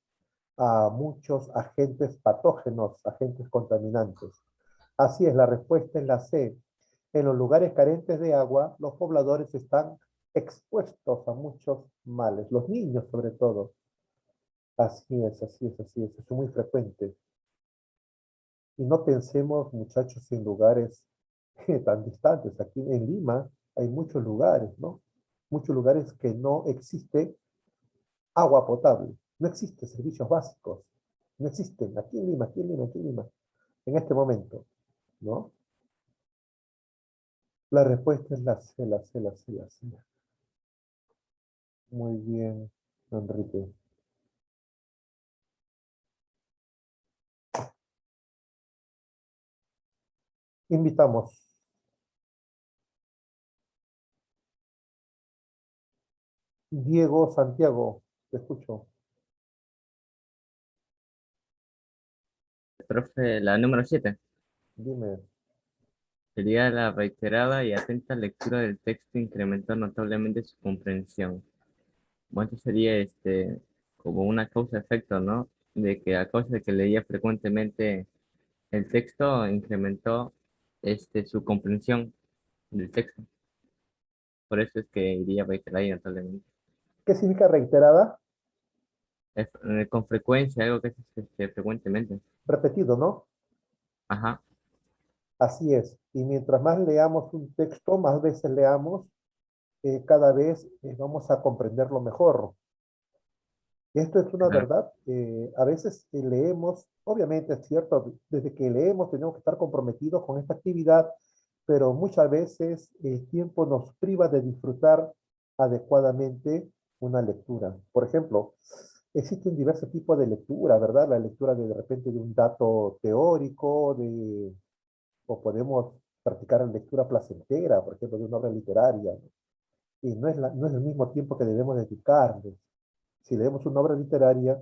a muchos agentes patógenos, agentes contaminantes. Así es, la respuesta es la C. En los lugares carentes de agua, los pobladores están expuestos a muchos males, los niños sobre todo. Así es, así es, así es. Eso es muy frecuente. Y no pensemos, muchachos, en lugares tan distantes. Aquí en Lima hay muchos lugares, ¿no? Muchos lugares que no existe agua potable, no existen servicios básicos, no existen aquí en Lima, aquí en Lima, aquí en Lima, en este momento, ¿no? La respuesta es la C, la C, la C, la C. Muy bien, Enrique. Invitamos. Diego Santiago, te escucho. Profe, la número 7 Dime, sería la reiterada y atenta lectura del texto incrementó notablemente su comprensión. Bueno, esto sería como una causa-efecto, ¿no? De que a causa de que leía frecuentemente el texto, incrementó su comprensión del texto. Por eso es que iría reiterada y notablemente. ¿qué significa reiterada? Con frecuencia, algo que es frecuentemente. Repetido, ¿no? Ajá. Así es. Y mientras más leamos un texto, más veces leamos, cada vez vamos a comprenderlo mejor. Esto es una Claro. verdad. A veces leemos, obviamente es cierto, desde que leemos tenemos que estar comprometidos con esta actividad, pero muchas veces el tiempo nos priva de disfrutar adecuadamente una lectura. Por ejemplo, existen diversos tipos de lectura, ¿verdad? La lectura de repente de un dato teórico, o podemos practicar la lectura placentera, por ejemplo, de una obra literaria, ¿no? Y no es el mismo tiempo que debemos dedicarle. Si leemos una obra literaria,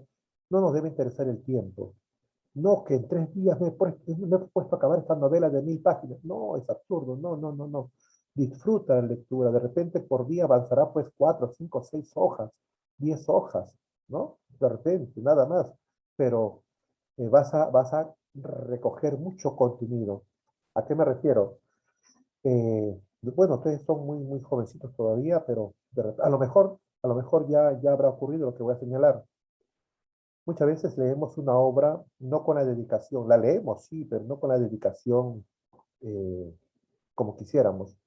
no nos debe interesar el tiempo. No, que en 3 días me he puesto a acabar esta novela de 1000 páginas. No, es absurdo. No, no, no, no. Disfruta la lectura. De repente por día avanzará pues 4, 5, 6 hojas, 10 hojas, ¿no? De repente, nada más. Pero vas a recoger mucho contenido. ¿A qué me refiero? Bueno, ustedes son muy, muy jovencitos todavía, pero a lo mejor ya habrá ocurrido lo que voy a señalar. Muchas veces leemos una obra no con la dedicación, la leemos, sí, pero no con la dedicación eh, como quisiéramos.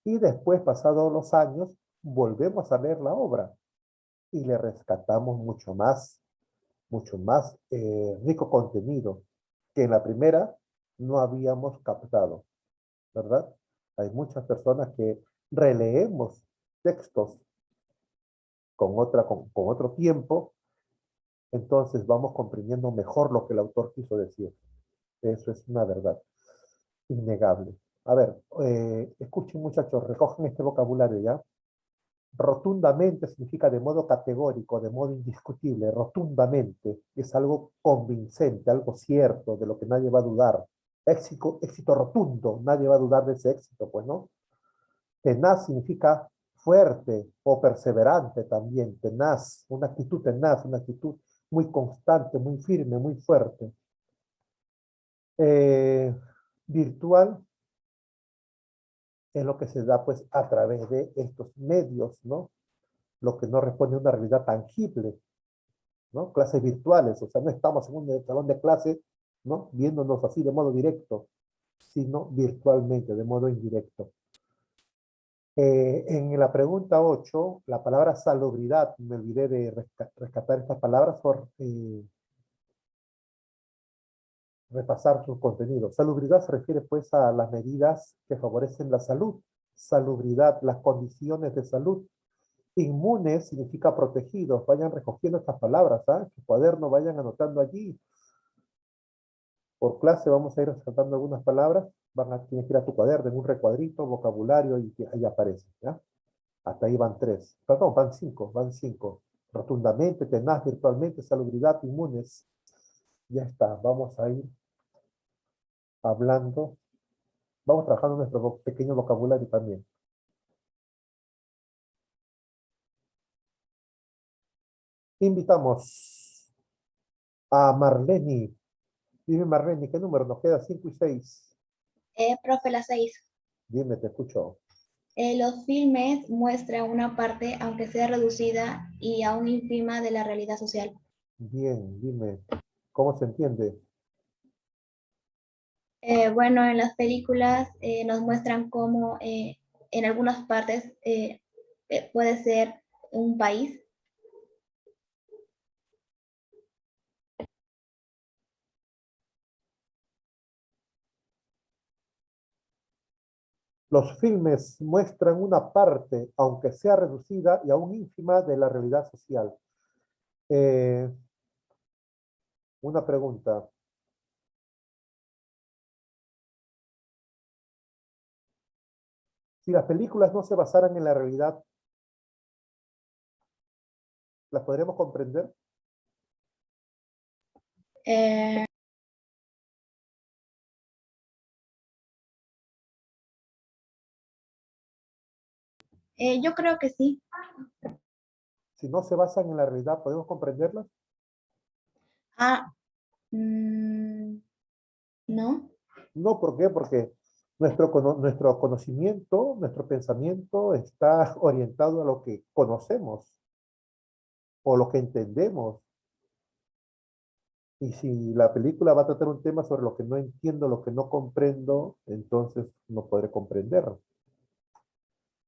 Y después, pasados los años, volvemos a leer la obra y le rescatamos mucho más rico contenido que en la primera no habíamos captado, ¿verdad? Hay muchas personas que releemos textos con otro tiempo, entonces vamos comprendiendo mejor lo que el autor quiso decir. Eso es una verdad innegable. A ver, escuchen muchachos, recogen este vocabulario ya. Rotundamente significa de modo categórico, de modo indiscutible, rotundamente. Es algo convincente, algo cierto, de lo que nadie va a dudar. Éxito rotundo, nadie va a dudar de ese éxito, pues, ¿no? Tenaz significa fuerte o perseverante también, tenaz, una actitud muy constante, muy firme, muy fuerte. Eh, Virtual es lo que se da pues a través de estos medios, ¿no? Lo que no responde a una realidad tangible, ¿no? Clases virtuales, o sea, no estamos en un salón de clase, ¿no? Viéndonos así de modo directo, sino virtualmente, de modo indirecto. En la pregunta 8, la palabra salubridad, me olvidé de rescatar estas palabras por repasar su contenido. Salubridad se refiere pues a las medidas que favorecen la salud. Salubridad, las condiciones de salud. Inmunes significa protegidos. Vayan recogiendo estas palabras, ¿ah? En su cuaderno vayan anotando allí. Por clase vamos a ir rescatando algunas palabras. Tienes que ir a tu cuaderno, en un recuadrito, vocabulario, y ahí aparece, ¿ya? Hasta ahí van 3. Perdón, van 5, van 5. Rotundamente, tenaz, virtualmente, salubridad, inmunes. Ya está, vamos a ir hablando. Vamos trabajando nuestro pequeño vocabulario también. Invitamos a Marlene. Dime, Marlene, ¿qué número? Nos queda 5 y 6. Profe, la 6. Dime, te escucho. Los filmes muestran una parte, aunque sea reducida y aún ínfima, de la realidad social. Bien, dime, ¿cómo se entiende? Bueno, en las películas nos muestran cómo en algunas partes puede ser un país. Los filmes muestran una parte, aunque sea reducida y aún ínfima, de la realidad social. Eh, una pregunta. Si las películas no se basaran en la realidad, ¿las podremos comprender? Eh, yo creo que sí. Si no se basan en la realidad, ¿podemos comprenderlas? Ah, mm, no. No, ¿por qué? Porque nuestro conocimiento, nuestro pensamiento está orientado a lo que conocemos o lo que entendemos. Y si la película va a tratar un tema sobre lo que no entiendo, lo que no comprendo, entonces no podré comprender.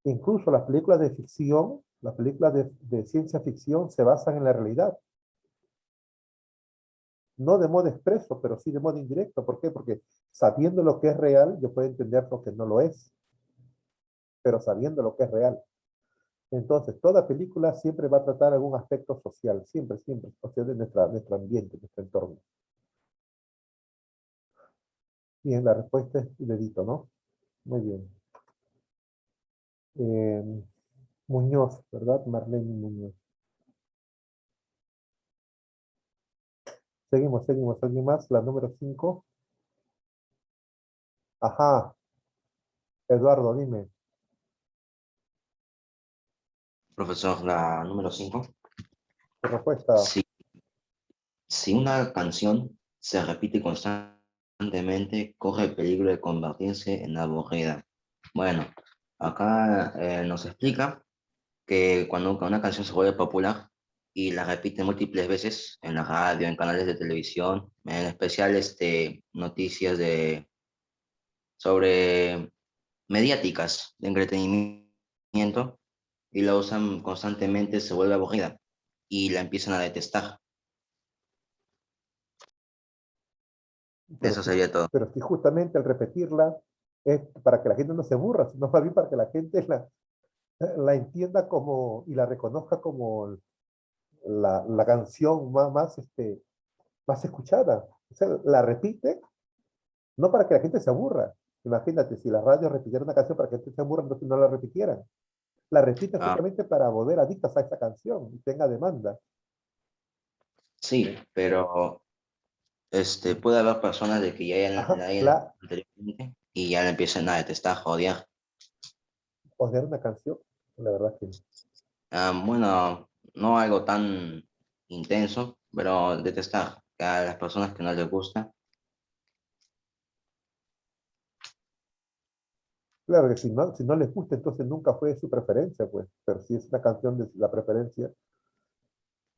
Incluso las películas de ficción, las películas de ciencia ficción se basan en la realidad. No de modo expreso, pero sí de modo indirecto. ¿Por qué? Porque sabiendo lo que es real, yo puedo entender lo que no lo es, pero sabiendo lo que es real. Entonces, toda película siempre va a tratar algún aspecto social, siempre, siempre, o sea, de nuestro ambiente, nuestro entorno. Bien, la respuesta es dedito, ¿no? Muy bien. Eh, Muñoz, ¿verdad? Marlene Muñoz. Seguimos, seguimos. ¿Alguien más? La número 5. Ajá, Eduardo, dime. Profesor, la número 5. Tu respuesta. Si una canción se repite constantemente, corre el peligro de convertirse en aburrida. Bueno, acá nos explica que cuando una canción se vuelve popular y la repite múltiples veces en la radio, en canales de televisión, en especial noticias sobre mediáticas de entretenimiento, y la usan constantemente, se vuelve aburrida y la empiezan a detestar. Pero Eso sí, sería todo. pero sí, justamente al repetirla es para que la gente no se aburra, sino más bien para que la gente la entienda como y la reconozca como la canción más escuchada. O sea, la repite, no para que la gente se aburra. Imagínate, si la radio repitiera una canción para que la gente se aburra, entonces no la repitieran. La repiten Ah, justamente para volver adictas a esa canción y tenga demanda. sí, pero puede haber personas de que ya Ajá, la hayan anteriormente y ya la empiezan a detestar, a odiar. odiar una canción, la verdad que no. Bueno, no algo tan intenso, pero detestar a las personas que no les gusta. Claro que si no les gusta, entonces nunca fue su preferencia, pues. Pero si es una canción de la preferencia,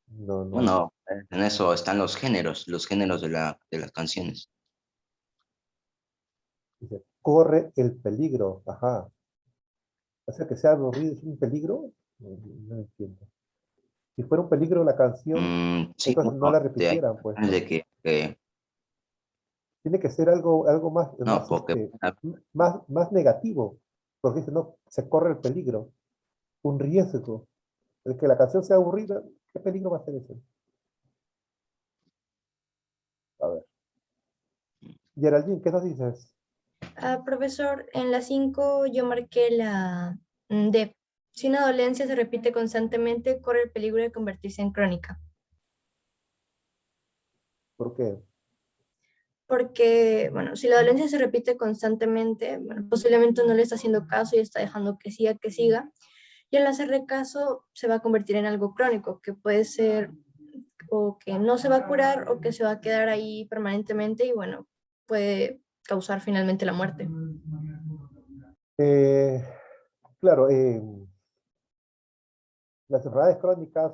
no, no. Bueno, en eso están los géneros de las canciones. Dice, corre el peligro. Ajá. O sea, que sea aburrido es un peligro. No, no entiendo. Si fuera un peligro la canción, Sí, entonces no bueno, la hay repitieran, pues, canciones ¿no? de que Tiene que ser algo no, porque más negativo. Porque dice, no, se corre el peligro, un riesgo. El que la canción sea aburrida, ¿qué peligro va a ser ese? A ver. Geraldine, ¿qué nos dices? Profesor, en la 5 yo marqué la D. Si una dolencia se repite constantemente, corre el peligro de convertirse en crónica. ¿Por qué? Porque, bueno, si la dolencia se repite constantemente, bueno, posiblemente no le está haciendo caso y está dejando que siga. Y al hacerle caso, se va a convertir en algo crónico, que puede ser o que no se va a curar o que se va a quedar ahí permanentemente y, bueno, puede causar finalmente la muerte. Eh, claro, las enfermedades crónicas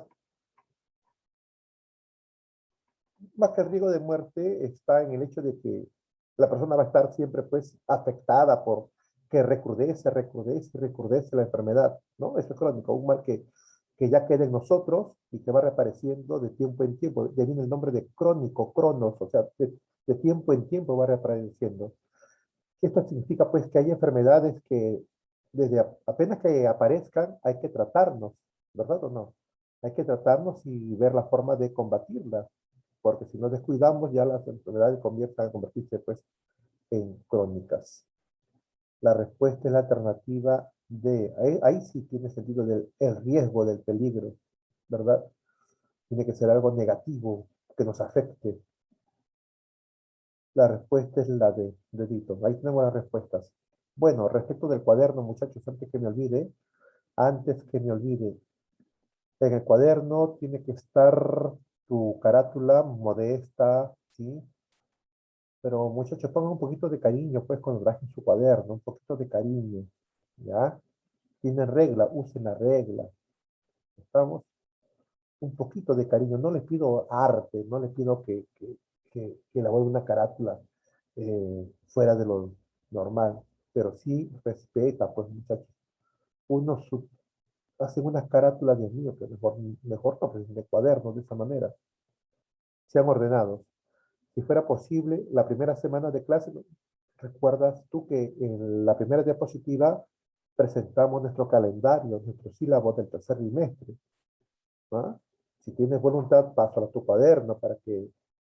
más que el riesgo de muerte está en el hecho de que la persona va a estar siempre pues afectada por que recrudece la enfermedad, ¿no? Eso es crónico, un mal que ya queda en nosotros y que va reapareciendo de tiempo en tiempo. De ahí viene el nombre de crónico, cronos, o sea, de tiempo en tiempo va reapareciendo. Esto significa pues que hay enfermedades que desde apenas que aparezcan hay que tratarnos, ¿verdad o no? Hay que tratarnos y ver la forma de combatirlas, porque si nos descuidamos ya las enfermedades comienzan a convertirse pues en crónicas. La respuesta es la alternativa de, ahí sí tiene sentido el riesgo del peligro, ¿verdad? Tiene que ser algo negativo que nos afecte. La respuesta es la de dedito. Ahí tenemos las respuestas. Bueno, respecto del cuaderno, muchachos, antes que me olvide, en el cuaderno tiene que estar tu carátula modesta, ¿sí? Pero muchachos, pongan un poquito de cariño, pues, cuando trajen su cuaderno, un poquito de cariño, ¿ya? Tienen regla, usen la regla. ¿Estamos? Un poquito de cariño. No les pido arte, no les pido que elaboren una carátula fuera de lo normal, pero sí respeta, pues, muchachos. Uno hace unas carátulas, Dios mío, que mejor no, pues, de cuadernos de esa manera. Sean ordenados. Si fuera posible, la primera semana de clase, recuerdas tú que en la primera diapositiva presentamos nuestro calendario, nuestro sílabo del tercer trimestre. ¿Ah? Si tienes voluntad, pásalo a tu cuaderno para que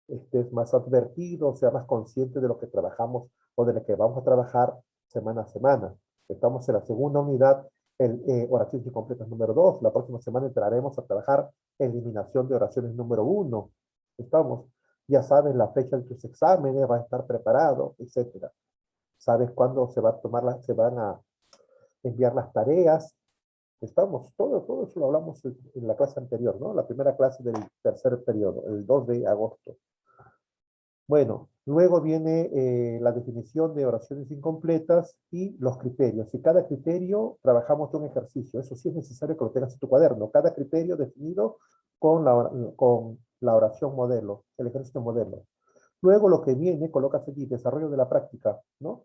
estés más advertido, sea más consciente de lo que trabajamos o de lo que vamos a trabajar semana a semana. Estamos en la segunda unidad, oraciones incompletas número 2. La próxima semana entraremos a trabajar eliminación de oraciones número 1. Estamos, ya sabes la fecha de tus exámenes, va a estar preparado, etcétera. Sabes cuándo se van a enviar las tareas. Estamos, todo eso lo hablamos en la clase anterior, ¿no? La primera clase del tercer periodo, el 2 de agosto. Bueno, luego viene la definición de oraciones incompletas y los criterios. Y cada criterio trabajamos un ejercicio. Eso sí es necesario que lo tengas en tu cuaderno. Cada criterio definido con la oración modelo, el ejercicio modelo. Luego lo que viene, colocas allí, desarrollo de la práctica, ¿no?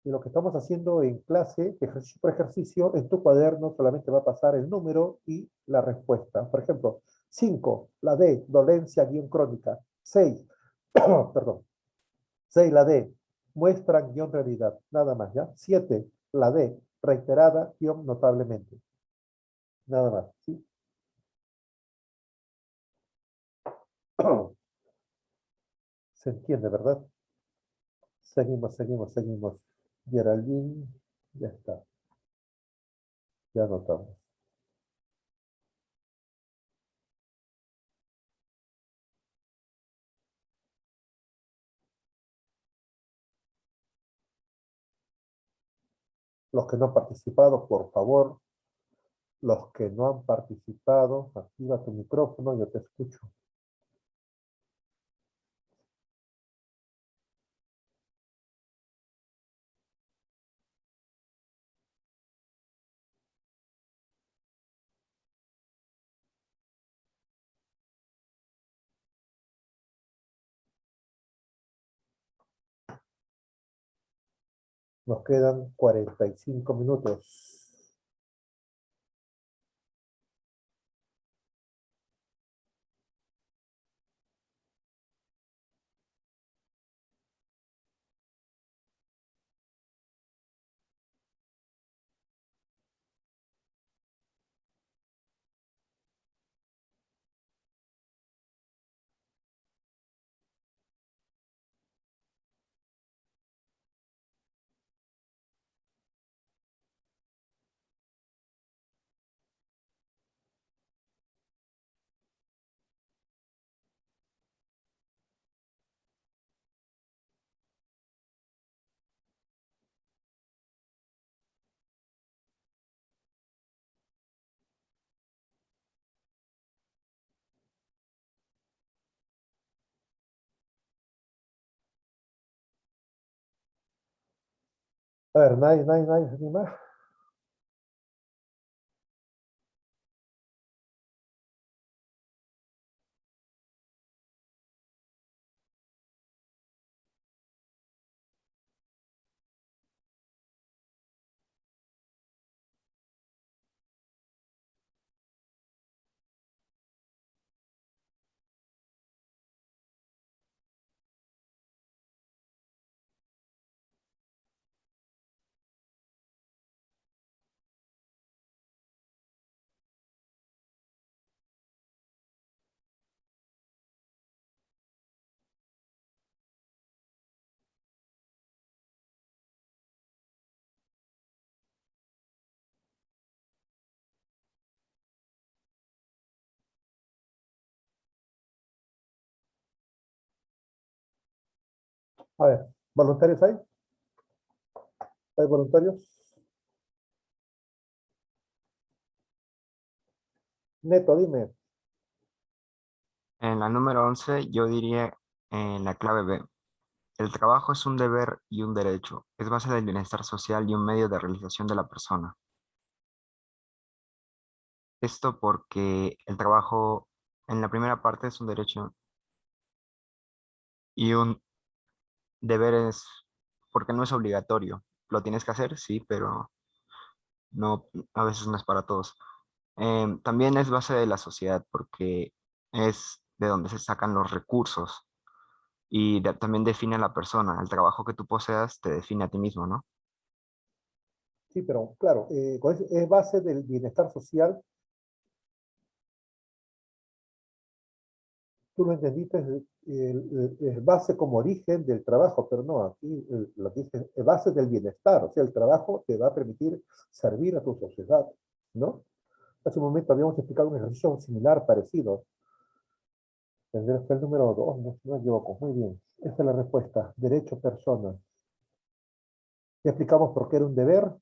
Y lo que estamos haciendo en clase, ejercicio por ejercicio, en tu cuaderno solamente va a pasar el número y la respuesta. Por ejemplo, 5, la D, dolencia guión crónica. 6, perdón, 6, la D, muestra guión realidad. Nada más, ¿ya? 7, la D, reiterada guión notablemente. Nada más, ¿sí? Se entiende, ¿verdad? Seguimos. Geraldine, ya está. Ya anotamos. Los que no han participado, por favor, los que no han participado, activa tu micrófono, yo te escucho. Nos quedan 45 minutos. A ver, nadie se anima. A ver, ¿voluntarios hay? ¿Hay voluntarios? Neto, dime. En la número 11 yo diría en la clave B. El trabajo es un deber y un derecho. Es base del bienestar social y un medio de realización de la persona. Esto porque el trabajo en la primera parte es un derecho y un deber es porque no es obligatorio. Lo tienes que hacer, sí, pero no, a veces no es para todos. También es base de la sociedad porque es de donde se sacan los recursos y también define a la persona. El trabajo que tú poseas te define a ti mismo, ¿no? Sí, pero claro, es base del bienestar social. Tú lo entendiste, es base como origen del trabajo, pero no, aquí lo que dice es base del bienestar, o sea, el trabajo te va a permitir servir a tu sociedad, ¿no? Hace un momento habíamos explicado un ejercicio similar, parecido. Tendré el número 2, no, no me equivoco, muy bien. Esta es la respuesta, derecho persona. Ya explicamos por qué era un deber.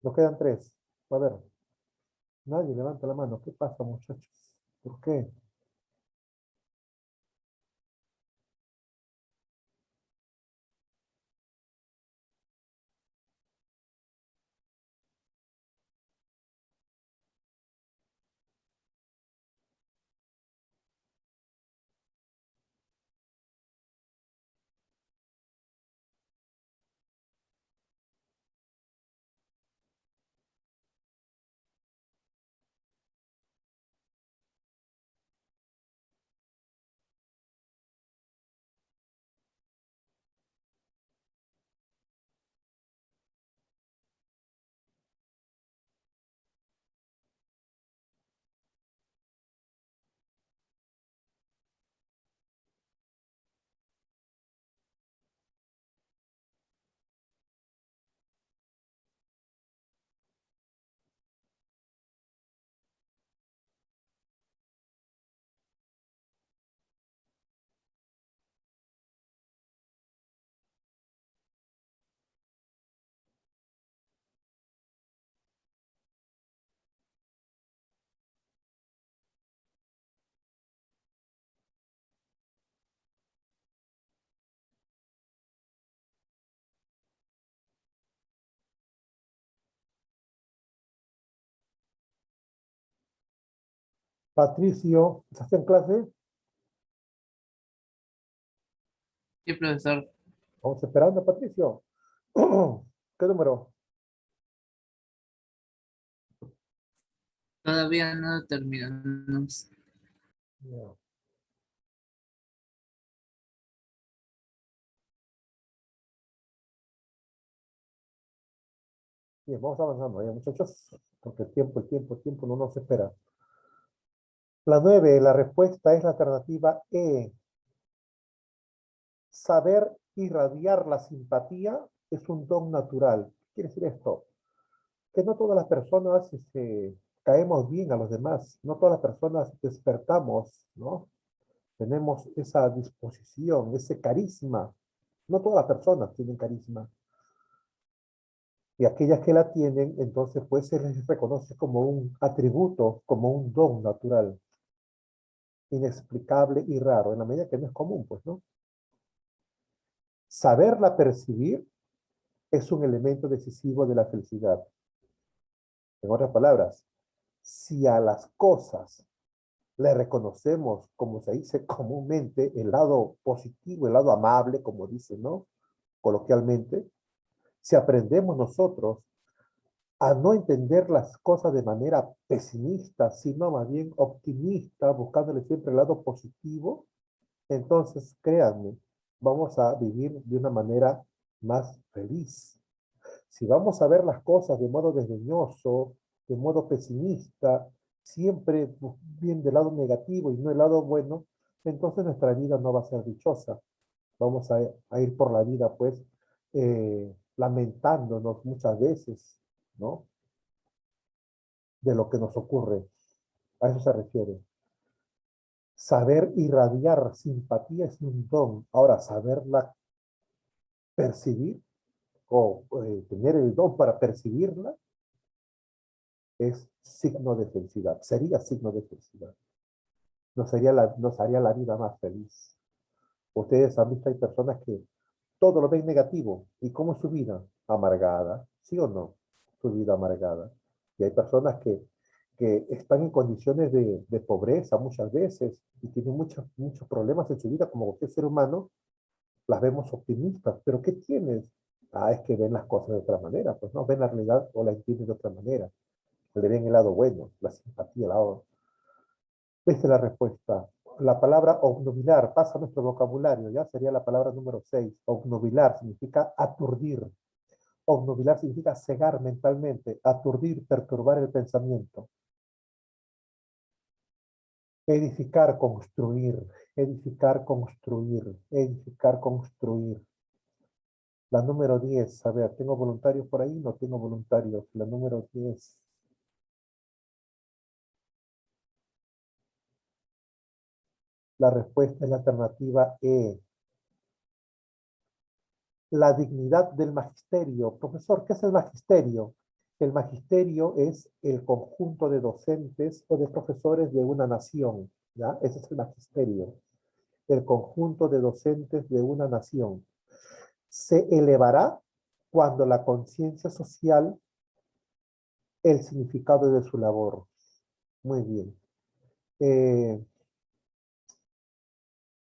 Nos quedan 3. A ver, nadie levanta la mano. ¿Qué pasa, muchachos? ¿Por qué? Patricio, ¿estás en clase? Sí, profesor. Vamos esperando, Patricio. ¿Qué número? Todavía no terminamos. Ya. Bien, vamos avanzando ya, muchachos, porque el tiempo no nos espera. La 9, la respuesta es la alternativa E. Saber irradiar la simpatía es un don natural. ¿Qué quiere decir esto? Que no todas las personas caemos bien a los demás, no todas las personas despertamos, ¿no? Tenemos esa disposición, ese carisma. No todas las personas tienen carisma. Y aquellas que la tienen, entonces pues se les reconoce como un atributo, como un don natural, inexplicable y raro, en la medida que no es común, pues, ¿no? Saberla percibir es un elemento decisivo de la felicidad. En otras palabras, si a las cosas le reconocemos, como se dice comúnmente, el lado positivo, el lado amable, como dicen, ¿no? Coloquialmente, si aprendemos nosotros a no entender las cosas de manera pesimista, sino más bien optimista, buscándole siempre el lado positivo, entonces créanme, vamos a vivir de una manera más feliz. Si vamos a ver las cosas de modo desdeñoso, de modo pesimista, siempre bien del lado negativo y no el lado bueno, entonces nuestra vida no va a ser dichosa. Vamos a ir por la vida, pues, lamentándonos muchas veces, ¿no? De lo que nos ocurre. A eso se refiere. Saber irradiar simpatía es un don. Ahora, saberla percibir o tener el don para percibirla es signo de felicidad. Sería signo de felicidad. Nos haría la vida más feliz. Ustedes han visto, hay personas que todo lo ven negativo. ¿Y cómo es su vida? Amargada. ¿Sí o no? Su vida amargada. Y hay personas que están en condiciones de pobreza muchas veces y tienen muchos problemas en su vida, como cualquier ser humano, las vemos optimistas. ¿Pero qué tienes? Ah, es que ven las cosas de otra manera, pues no, ven la realidad o la entienden de otra manera. Le ven el lado bueno, la simpatía, el lado... Esta es la respuesta. La palabra obnubilar pasa a nuestro vocabulario, ya sería la palabra número 6. Obnubilar significa aturdir. Obnubilar significa cegar mentalmente, aturdir, perturbar el pensamiento. Edificar, construir, edificar, construir, edificar, construir. La número 10, a ver, ¿tengo voluntarios por ahí? No tengo voluntarios. La número 10. La respuesta es la alternativa E. La dignidad del magisterio. Profesor, ¿qué es el magisterio? El magisterio es el conjunto de docentes o de profesores de una nación, ¿ya? Ese es el magisterio. El conjunto de docentes de una nación. Se elevará cuando la conciencia social, el significado de su labor. Muy bien.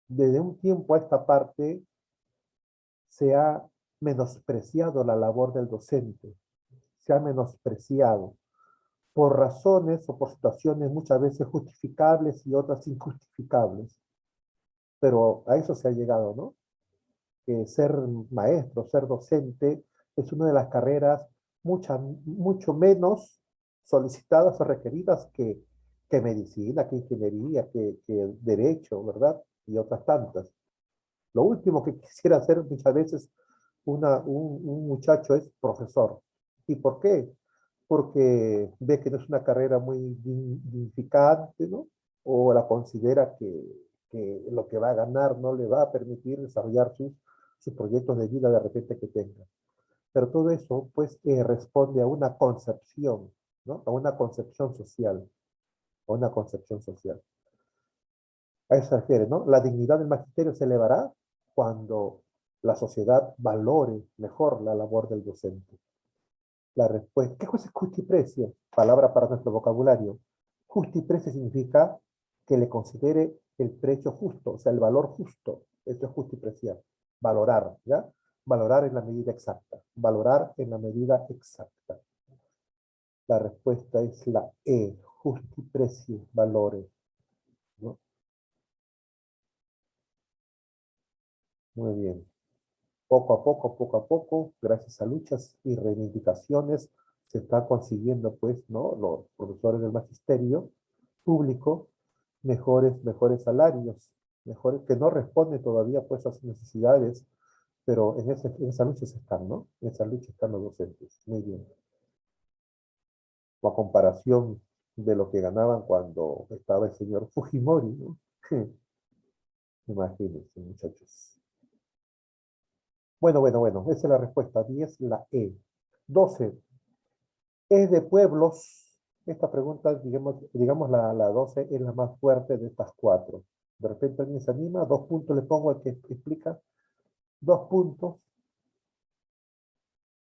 Desde un tiempo a esta parte se ha menospreciado la labor del docente. Se ha menospreciado por razones o por situaciones muchas veces justificables y otras injustificables. Pero a eso se ha llegado, ¿no? Que ser maestro, ser docente, es una de las carreras mucho menos solicitadas o requeridas que medicina, que ingeniería, que derecho, ¿verdad? Y otras tantas. Lo último que quisiera hacer muchas veces un muchacho es profesor. ¿Y por qué? Porque ve que no es una carrera muy dignificante, ¿no? O la considera que lo que va a ganar no le va a permitir desarrollar sus proyectos de vida de repente que tenga. Pero todo eso, pues, responde a una concepción, ¿no? A una concepción social, a una concepción social. A eso se refiere, ¿no? La dignidad del magisterio se elevará cuando la sociedad valore mejor la labor del docente. La respuesta, ¿qué cosa es justiprecio? Palabra para nuestro vocabulario. Justiprecio significa que le considere el precio justo, o sea, el valor justo. Esto es justipreciar, valorar, ¿ya? Valorar en la medida exacta, valorar en la medida exacta. La respuesta es la E, justiprecio, valore, ¿no? Muy bien. Poco a poco, gracias a luchas y reivindicaciones, se está consiguiendo, pues, ¿no? Los profesores del magisterio público, mejores salarios, mejores, que no responden todavía, pues, a sus necesidades, pero en esa lucha se están, ¿no? En esa lucha están los docentes. Muy bien. O a comparación de lo que ganaban cuando estaba el señor Fujimori, ¿no? Imagínense, muchachos. Bueno, esa es la respuesta. 10, la E. 12. Es de pueblos. Esta pregunta, digamos la 12 es la más fuerte de estas 4. De repente alguien se anima, 2 puntos le pongo al que explica. 2 puntos.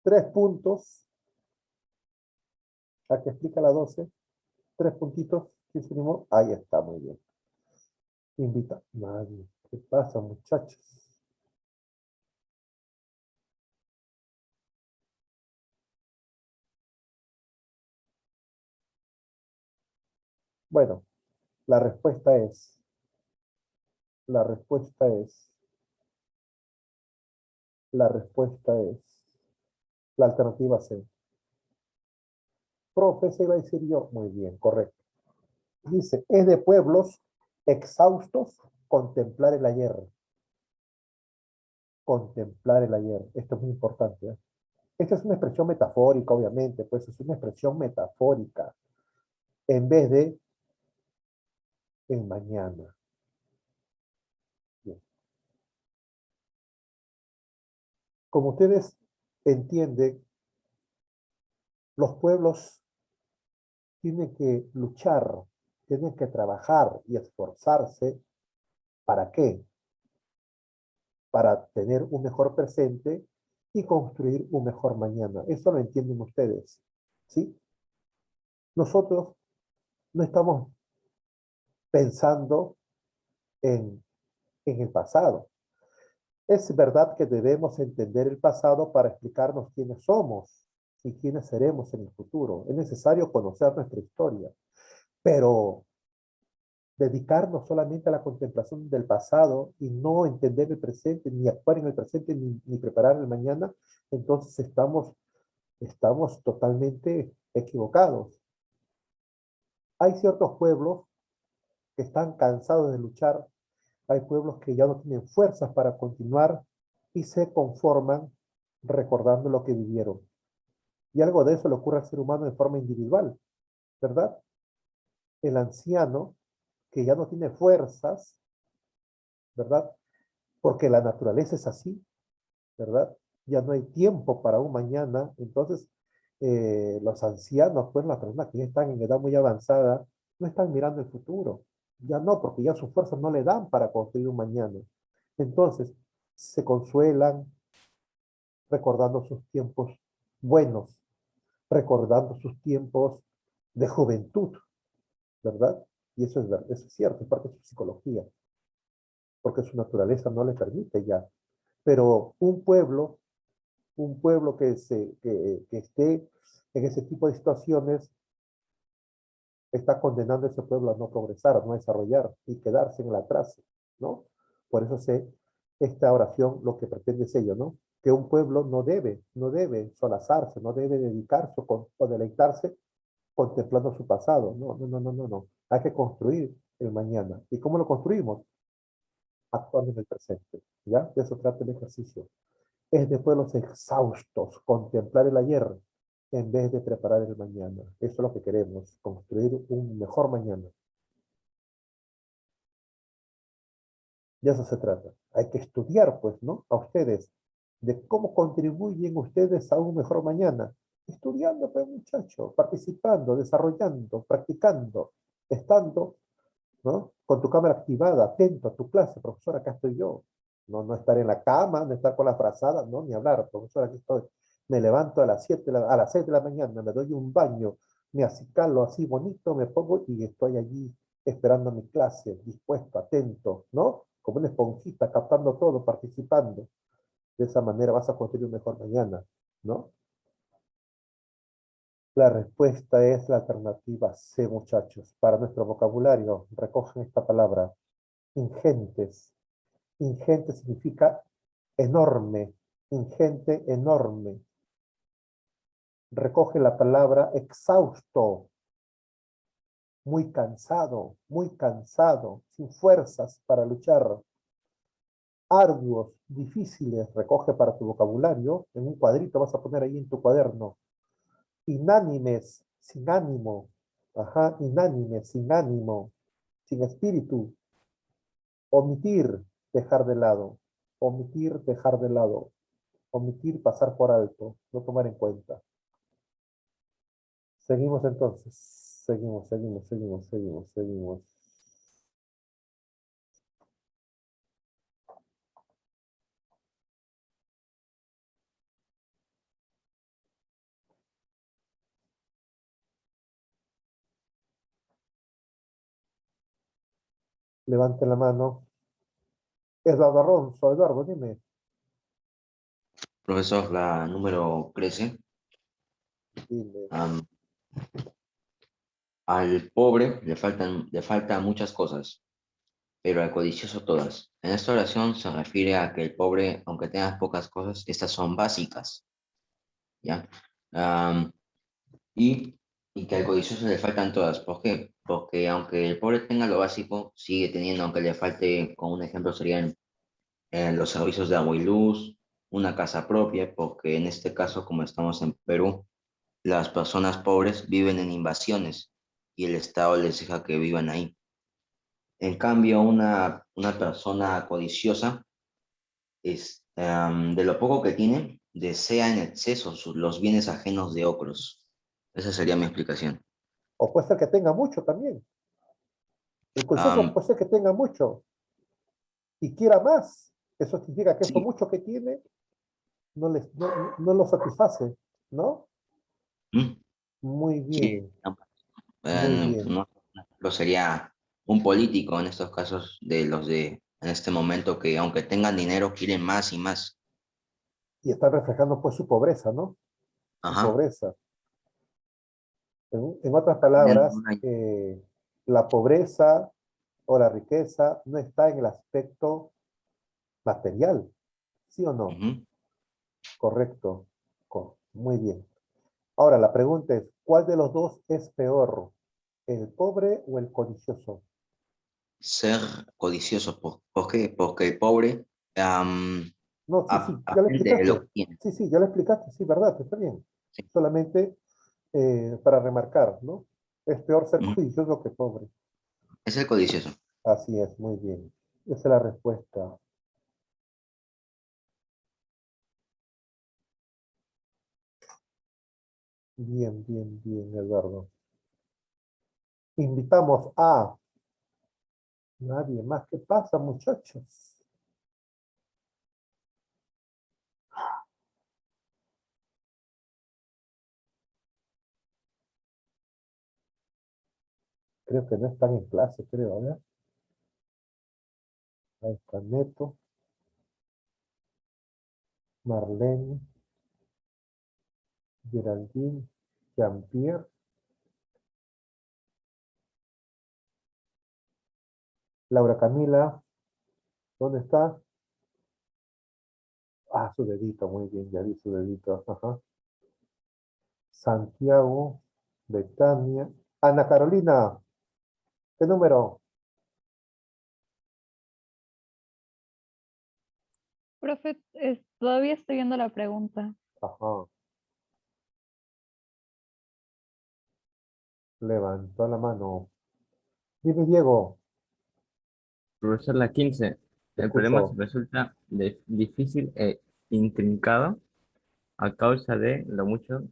3 puntos. Al que explica la 12. 3 puntitos. ¿Quién se animó? Ahí está, muy bien. Invita. Nadie. ¿Qué pasa, muchachos? Bueno, la respuesta es la alternativa C. Profe, se iba a decir yo. Muy bien, correcto. Dice, es de pueblos exhaustos contemplar el ayer. Contemplar el ayer. Esto es muy importante, ¿eh? Esta es una expresión metafórica, obviamente, pues es una expresión metafórica, en vez de en mañana. Bien. Como ustedes entienden, los pueblos tienen que luchar, tienen que trabajar y esforzarse. ¿Para qué? Para tener un mejor presente y construir un mejor mañana. Eso lo entienden ustedes, ¿sí? Nosotros no estamos pensando en el pasado. Es verdad que debemos entender el pasado para explicarnos quiénes somos y quiénes seremos en el futuro. Es necesario conocer nuestra historia, pero dedicarnos solamente a la contemplación del pasado y no entender el presente, ni actuar en el presente, ni preparar el mañana, entonces estamos totalmente equivocados. Hay ciertos pueblos que están cansados de luchar, hay pueblos que ya no tienen fuerzas para continuar y se conforman recordando lo que vivieron. Y algo de eso le ocurre al ser humano de forma individual, ¿verdad? El anciano que ya no tiene fuerzas, ¿verdad? Porque la naturaleza es así, ¿verdad? Ya no hay tiempo para un mañana, entonces los ancianos, pues las personas que ya están en edad muy avanzada, no están mirando el futuro, ya no, porque ya sus fuerzas no le dan para construir un mañana. Entonces, se consuelan recordando sus tiempos buenos, recordando sus tiempos de juventud, ¿verdad? Y eso es cierto, es parte de su psicología, porque su naturaleza no le permite ya. Pero un pueblo que esté en ese tipo de situaciones, está condenando a ese pueblo a no progresar, a no desarrollar y quedarse en la atrás, ¿no? Por eso esta oración lo que pretende es ello, ¿no? Que un pueblo no debe solazarse, no debe dedicarse o deleitarse contemplando su pasado. No, no, no, no, no, no. Hay que construir el mañana. ¿Y cómo lo construimos? Actuando en el presente, ¿ya? De eso trata el ejercicio. Es de pueblos exhaustos contemplar el ayer en vez de preparar el mañana. Eso es lo que queremos, construir un mejor mañana. De eso se trata. Hay que estudiar, pues, ¿no? A ustedes, de cómo contribuyen ustedes a un mejor mañana. Estudiando, pues, muchachos, participando, desarrollando, practicando, estando, ¿no? Con tu cámara activada, atento a tu clase, profesor, acá estoy yo. No, no estar en la cama, no estar con la frazada, no, ni hablar, profesor, aquí estoy. Me levanto a las 6 de la mañana, me doy un baño, me acicalo así bonito, me pongo y estoy allí esperando mi clase, dispuesto, atento, ¿no? Como una esponjita, captando todo, participando. De esa manera vas a construir un mejor mañana, ¿no? La respuesta es la alternativa C, muchachos. Para nuestro vocabulario, recogen esta palabra, ingentes. Ingente significa enorme, ingente, enorme. Recoge la palabra exhausto, muy cansado, sin fuerzas para luchar. Arduos, difíciles, recoge para tu vocabulario. En un cuadrito vas a poner ahí en tu cuaderno. Inánimes, sin ánimo. Ajá, inánimes, sin ánimo, sin espíritu. Omitir, dejar de lado. Omitir, dejar de lado. Omitir, pasar por alto, no tomar en cuenta. Seguimos entonces. Seguimos. Levanten la mano. Eduardo Alonso, Eduardo, dime. Profesor, la número 13. Dime. Al pobre le faltan muchas cosas, pero al codicioso todas. En esta oración se refiere a que el pobre, aunque tenga pocas cosas, estas son básicas, ¿ya? Am, y, y que al codicioso le faltan todas. ¿Por qué? Porque aunque el pobre tenga lo básico, sigue teniendo, aunque le falte, como un ejemplo serían los servicios de agua y luz, una casa propia, porque en este caso, como estamos en Perú, las personas pobres viven en invasiones y el Estado les deja que vivan ahí. En cambio, una persona codiciosa de lo poco que tiene, desea en exceso los bienes ajenos de otros. Esa sería mi explicación. O puede ser que tenga mucho también. El codicioso puede ser que tenga mucho y quiera más. Eso significa que eso Sí. mucho que tiene no lo satisface, ¿no? ¿Mm? Muy Sí. bien, muy bien. Lo sería un político en estos casos de los de en este momento que aunque tengan dinero quieren más y más. Y está reflejando pues su pobreza, ¿no? Su Ajá. pobreza. En otras Tienen palabras, la pobreza o la riqueza no está en el aspecto material, ¿sí o no? Ujú. Correcto. Muy bien. Ahora, la pregunta es, ¿cuál de los dos es peor? ¿El pobre o el codicioso? Ser codicioso. ¿Por qué? Porque el pobre No, sí, sí, ya le aprende lo explicaste. que tiene. Sí, sí, ya le explicaste, sí, verdad, está bien. Sí. Solamente para remarcar, ¿no? Es peor ser Ujú. codicioso que pobre. Es el codicioso. Así es, muy bien. Esa es la respuesta. Bien, bien, bien, Eduardo. Invitamos a nadie más. ¿Qué pasa, muchachos? Creo que no están en clase, creo, ¿verdad? Ahí está Neto, Marlene, Geraldine, Jean-Pierre, Laura Camila, ¿dónde está? Ah, su dedito, muy bien, ya vi su dedito. Ajá. Santiago, Betania, Ana Carolina, ¿qué número? Profe, todavía estoy viendo la pregunta. Ajá. Levantó la mano. Dime, Diego, Profesor, la 15. te El problema se escucho. resulta difícil e intrincado a causa de lo mucho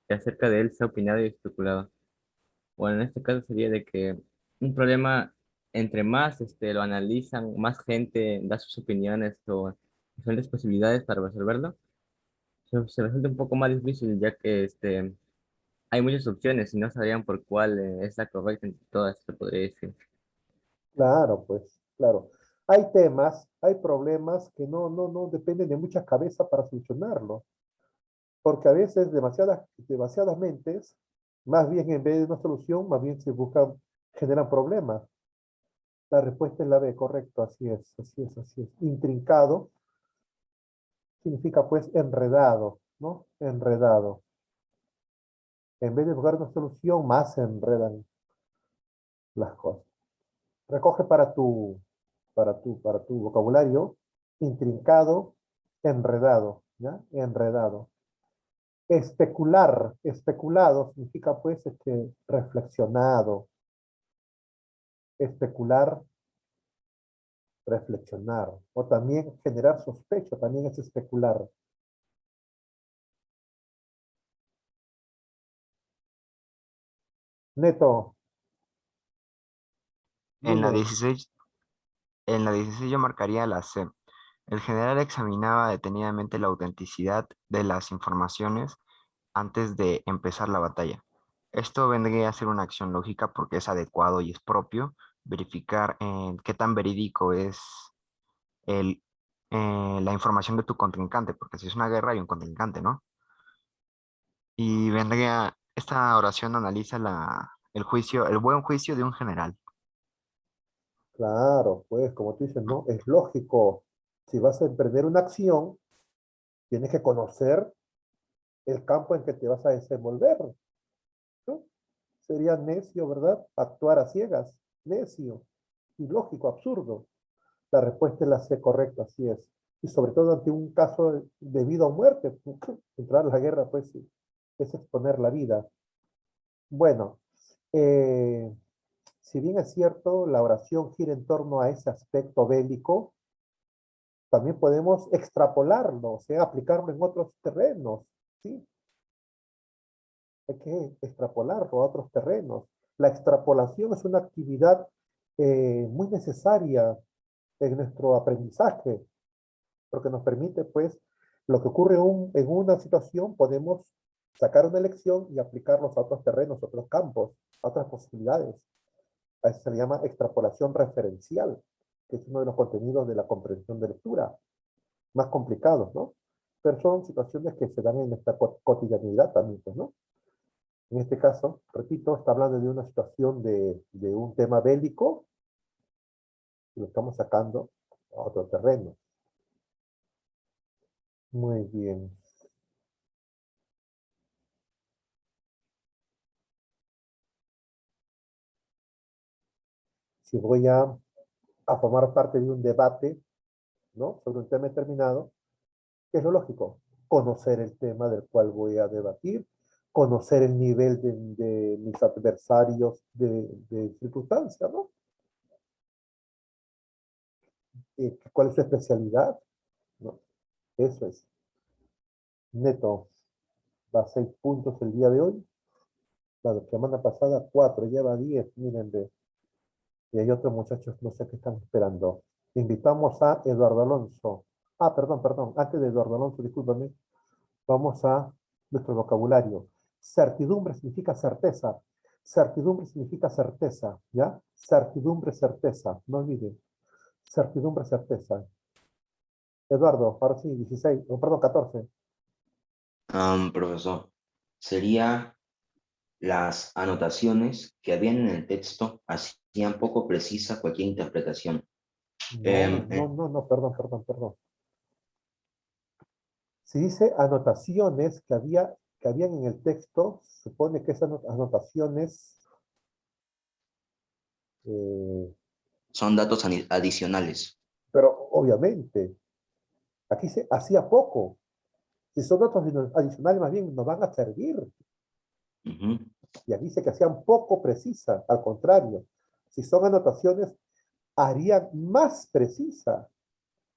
que acerca de él se ha opinado y especulado. Bueno, en este caso sería de que un problema, entre más lo analizan, más gente da sus opiniones o diferentes posibilidades para resolverlo, se resulta un poco más difícil ya que hay muchas opciones y no sabrían por cuál es la correcta entre todas, se podría decir. Claro, pues, claro. Hay temas, hay problemas que no dependen de muchas cabezas para solucionarlo. Porque a veces demasiadas mentes, más bien en vez de una solución, más bien se buscan, generan problemas. La respuesta es la B, correcto, así es, así es, así es. Intrincado significa pues enredado, ¿no? Enredado. En vez de buscar una solución, más se enredan las cosas. Recoge para tu vocabulario, intrincado, enredado, ¿ya? Enredado. Especulado significa pues reflexionado. Especular, reflexionar. O también generar sospecha, también es especular. Neto, En la dime. 16, en la 16 yo marcaría la C. El general examinaba detenidamente la autenticidad de las informaciones antes de empezar la batalla. Esto vendría a ser una acción lógica porque es adecuado y es propio verificar qué tan verídico es el, la información de tu contrincante, porque si es una guerra hay un contrincante, ¿no? Y vendría, esta oración analiza el juicio, el buen juicio de un general. Claro, pues como tú dices, no, es lógico. Si vas a emprender una acción, tienes que conocer el campo en que te vas a desenvolver, ¿no? Sería necio, ¿verdad? Actuar a ciegas, necio, ilógico, absurdo. La respuesta es la C correcta, así es. y sobre todo ante un caso de vida o muerte. Entrar a la guerra, pues, es exponer la vida. Bueno, si bien es cierto, la oración gira en torno a ese aspecto bélico, también podemos extrapolarlo, o sea, aplicarlo en otros terrenos, ¿sí? Hay que extrapolarlo a otros terrenos. La extrapolación es una actividad muy necesaria en nuestro aprendizaje, porque nos permite, pues, lo que ocurre en una situación, podemos sacar una lección y aplicarlos a otros terrenos, a otros campos, a otras posibilidades. A eso se le llama extrapolación referencial, que es uno de los contenidos de la comprensión de lectura, más complicados, ¿no? Pero son situaciones que se dan en nuestra cotidianidad también, pues, ¿no? En este caso, repito, está hablando de una situación de un tema bélico y lo estamos sacando a otro terreno. Muy bien. Si voy a formar parte de un debate, ¿no?, sobre un tema determinado, ¿qué es lo lógico? Conocer el tema del cual voy a debatir, conocer el nivel de mis adversarios de circunstancia, ¿no? ¿Cuál es su especialidad? ¿No? Eso es. Neto va a 6 puntos el día de hoy. La semana pasada 4, lleva 10, miren, y hay otros muchachos, no sé qué están esperando. Invitamos a Eduardo Alonso. Ah, perdón, antes de Eduardo Alonso, discúlpame, vamos a nuestro vocabulario. Certidumbre significa certeza. Certidumbre significa certeza, ¿ya? Certidumbre, certeza, no olviden. Certidumbre, certeza. Eduardo, ahora sí, 16, perdón, 14. Profesor, sería las anotaciones que habían en el texto hacían poco precisa cualquier interpretación. No, perdón. Si dice anotaciones que habían en el texto, supone que esas anotaciones Son datos adicionales. pero obviamente, aquí se hacía poco. Si son datos adicionales, más bien nos van a servir. Y aquí dice que hacían poco precisa, al contrario. Si son anotaciones, harían más precisa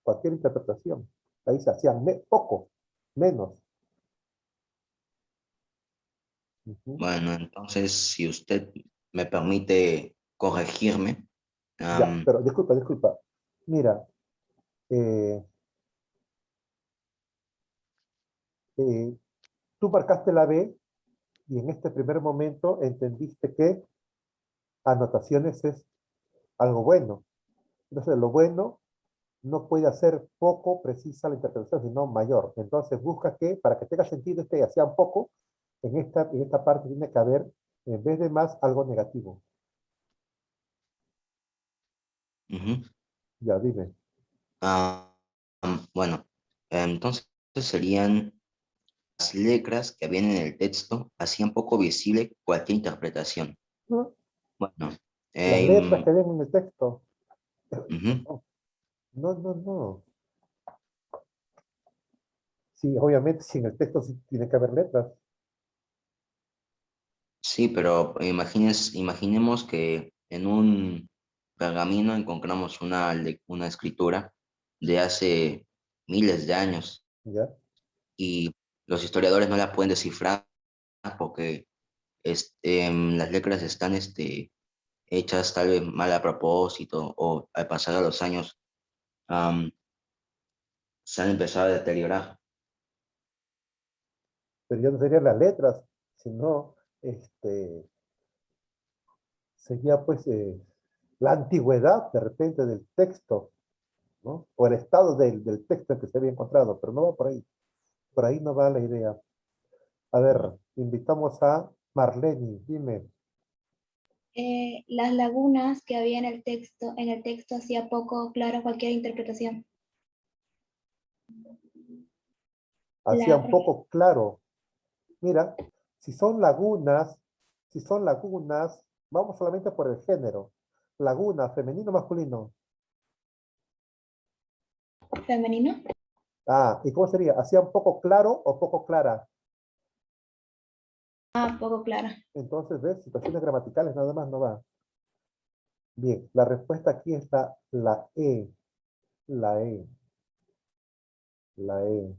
cualquier interpretación. Ahí se hacían poco, menos. Bueno, entonces, si usted me permite corregirme. Ya, pero disculpa. Mira, tú marcaste la B y en este primer momento entendiste que anotaciones es algo bueno. Entonces, lo bueno no puede hacer poco precisa la interpretación, sino mayor. Entonces, busca que, para que tenga sentido, ya sea un poco, en esta parte tiene que haber, en vez de más, algo negativo. Ya, dime. Bueno, entonces serían las letras que habían en el texto, hacían poco visible cualquier interpretación. ¿No? Bueno, Las letras que ven en el texto. ujú. No. Sí, obviamente, si en el texto sí tiene que haber letras. Sí, pero imaginemos que en un pergamino encontramos una escritura de hace miles de años ¿Ya? y los historiadores no la pueden descifrar porque las letras están hechas tal vez mal a propósito o al pasar a los años se han empezado a deteriorar. Pero ya no serían las letras, sino sería pues la antigüedad de repente del texto, ¿no? O el estado del texto en que se había encontrado, pero no va por ahí. Por ahí no va la idea. A ver, invitamos a Marlene, dime. Las lagunas que había en el texto hacía poco claro cualquier interpretación. Hacía un poco claro. Mira, si son lagunas, vamos solamente por el género. Laguna, femenino, masculino. Femenino. Ah, ¿y cómo sería? ¿Hacía un poco claro o poco clara? Ah, poco clara. Entonces, ¿ves? Situaciones gramaticales nada más no va. Bien, la respuesta aquí está la E. La E. La E.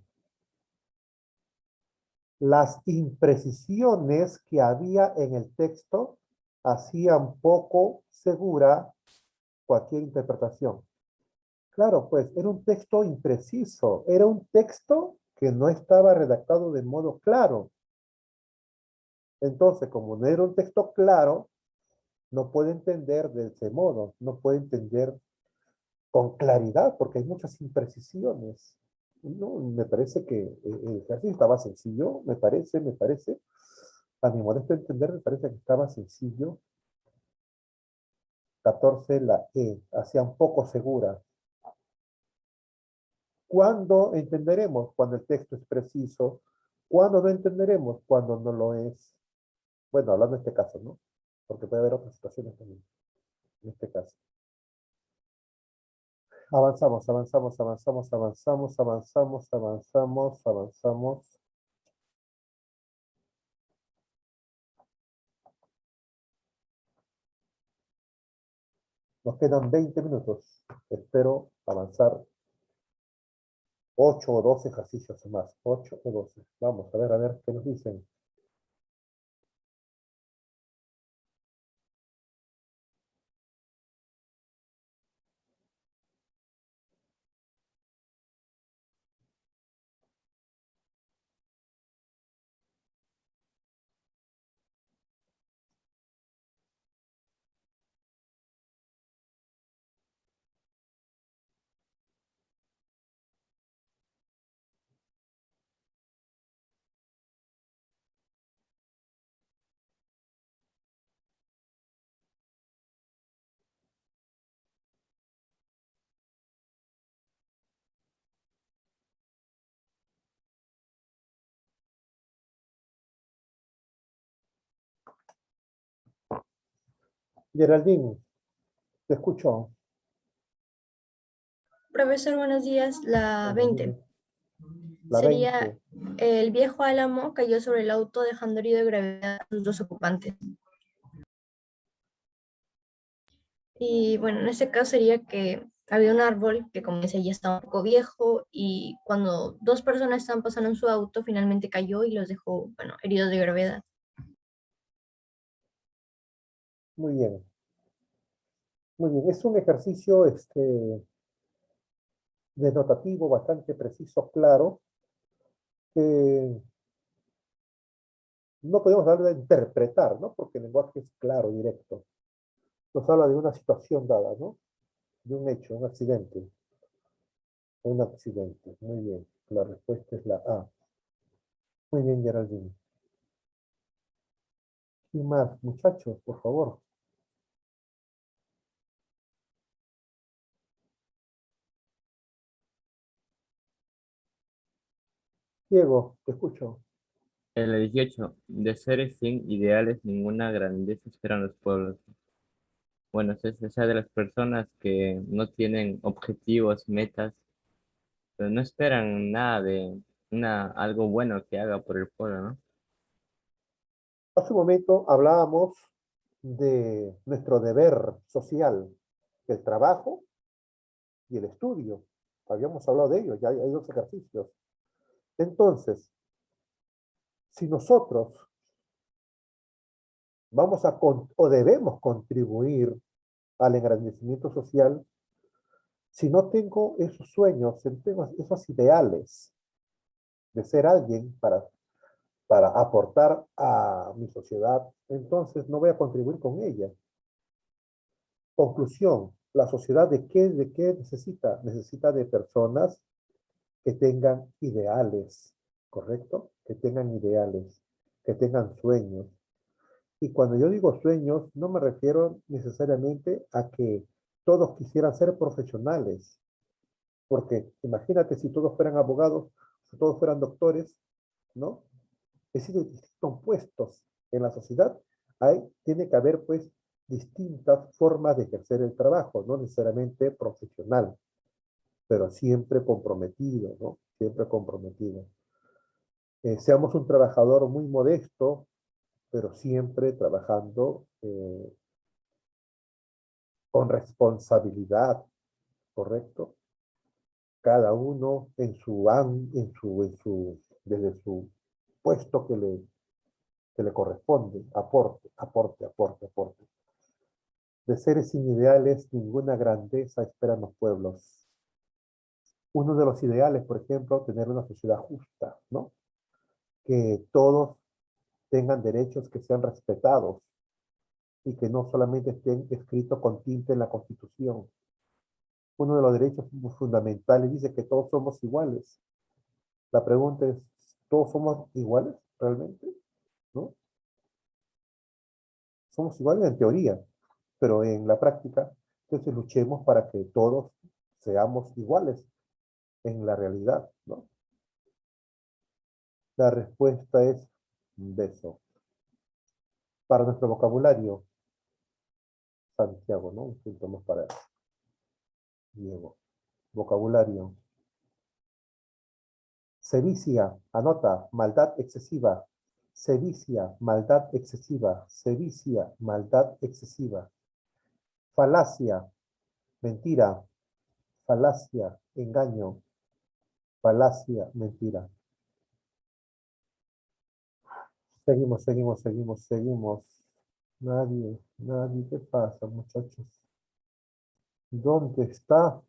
Las imprecisiones que había en el texto hacían poco segura cualquier interpretación. Claro, pues era un texto impreciso, era un texto que no estaba redactado de modo claro. Entonces, como no era un texto claro, no puede entender de ese modo, no puede entender con claridad, porque hay muchas imprecisiones. No, me parece que el ejercicio estaba sencillo, me parece, a mi modesto entender, me parece que estaba sencillo. 14, la E, hacía un poco segura. ¿Cuándo entenderemos? Cuando el texto es preciso. ¿Cuándo no entenderemos? Cuando no lo es. Bueno, hablando de este caso, ¿no? Porque puede haber otras situaciones también, en este caso. Avanzamos, avanzamos, avanzamos, avanzamos, avanzamos, avanzamos, avanzamos. Nos quedan 20 minutos. Espero avanzar 8 o 12 ejercicios más. 8 o 12. Vamos a ver qué nos dicen. Geraldine, te escucho. Profesor, buenos días. La 20 La sería 20. el viejo álamo cayó sobre el auto dejando herido de gravedad a sus dos ocupantes. Y bueno, en este caso sería que había un árbol que, como decía, ya estaba un poco viejo y cuando dos personas estaban pasando en su auto, finalmente cayó y los dejó, bueno, heridos de gravedad. Muy bien. Muy bien. Es un ejercicio denotativo, bastante preciso, claro, que no podemos hablar de interpretar, ¿no? Porque el lenguaje es claro, directo. Nos habla de una situación dada, ¿no? De un hecho, un accidente. Un accidente. Muy bien. La respuesta es la A. Muy bien, Geraldine. ¿Quién más? Muchachos, por favor. Diego, te escucho. El 18. De seres sin ideales, ninguna grandeza esperan los pueblos. Bueno, es esa de las personas que no tienen objetivos, metas, pero no esperan nada de algo bueno que haga por el pueblo, ¿no? Hace un momento hablábamos de nuestro deber social, el trabajo y el estudio. Habíamos hablado de ello, ya hay dos ejercicios. Entonces, si nosotros vamos a o debemos contribuir al engrandecimiento social, si no tengo esos sueños, si no tengo esos ideales de ser alguien para aportar a mi sociedad, entonces no voy a contribuir con ella. Conclusión, ¿la sociedad de qué necesita? Necesita de personas que tengan ideales, ¿correcto? Que tengan ideales, que tengan sueños. Y cuando yo digo sueños, no me refiero necesariamente a que todos quisieran ser profesionales, porque imagínate si todos fueran abogados, si todos fueran doctores, ¿no? Es decir, distintos puestos en la sociedad, tiene que haber pues distintas formas de ejercer el trabajo, no necesariamente profesional. pero siempre comprometido, ¿no? Siempre comprometido. Seamos un trabajador muy modesto, pero siempre trabajando con responsabilidad, ¿correcto? Cada uno desde su puesto que le corresponde, aporte, aporte, aporte, aporte. De seres sin ideales, ninguna grandeza esperan los pueblos. Uno de los ideales, por ejemplo, tener una sociedad justa, ¿no? Que todos tengan derechos que sean respetados y que no solamente estén escritos con tinta en la Constitución. Uno de los derechos fundamentales dice que todos somos iguales. La pregunta es, ¿todos somos iguales realmente? ¿No? Somos iguales en teoría, pero en la práctica, entonces luchemos para que todos seamos iguales en la realidad, ¿no? La respuesta es un beso. Para nuestro vocabulario, Santiago, ¿no? Un punto más para Diego. Vocabulario. Sevicia, anota, maldad excesiva. Sevicia, maldad excesiva. Sevicia, maldad excesiva. Falacia, mentira. Falacia, engaño. Falacia, mentira. Seguimos, seguimos, seguimos, seguimos. Nadie, nadie. ¿Qué pasa, muchachos? ¿Dónde está?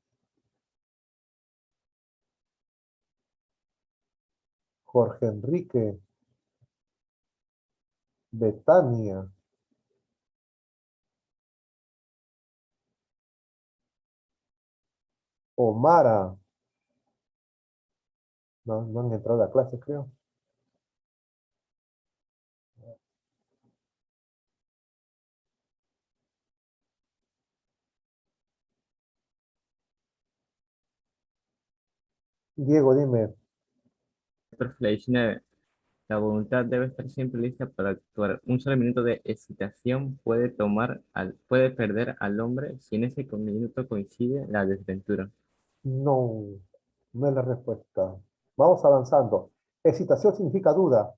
Jorge Enrique. Betania. Omara. No, no han entrado a clase, creo. Diego, dime. Profe, la 19. La voluntad debe estar siempre lista para actuar. Un solo minuto de excitación puede perder al hombre si en ese minuto coincide la desventura. No, no es la respuesta. Vamos avanzando. Excitación significa duda.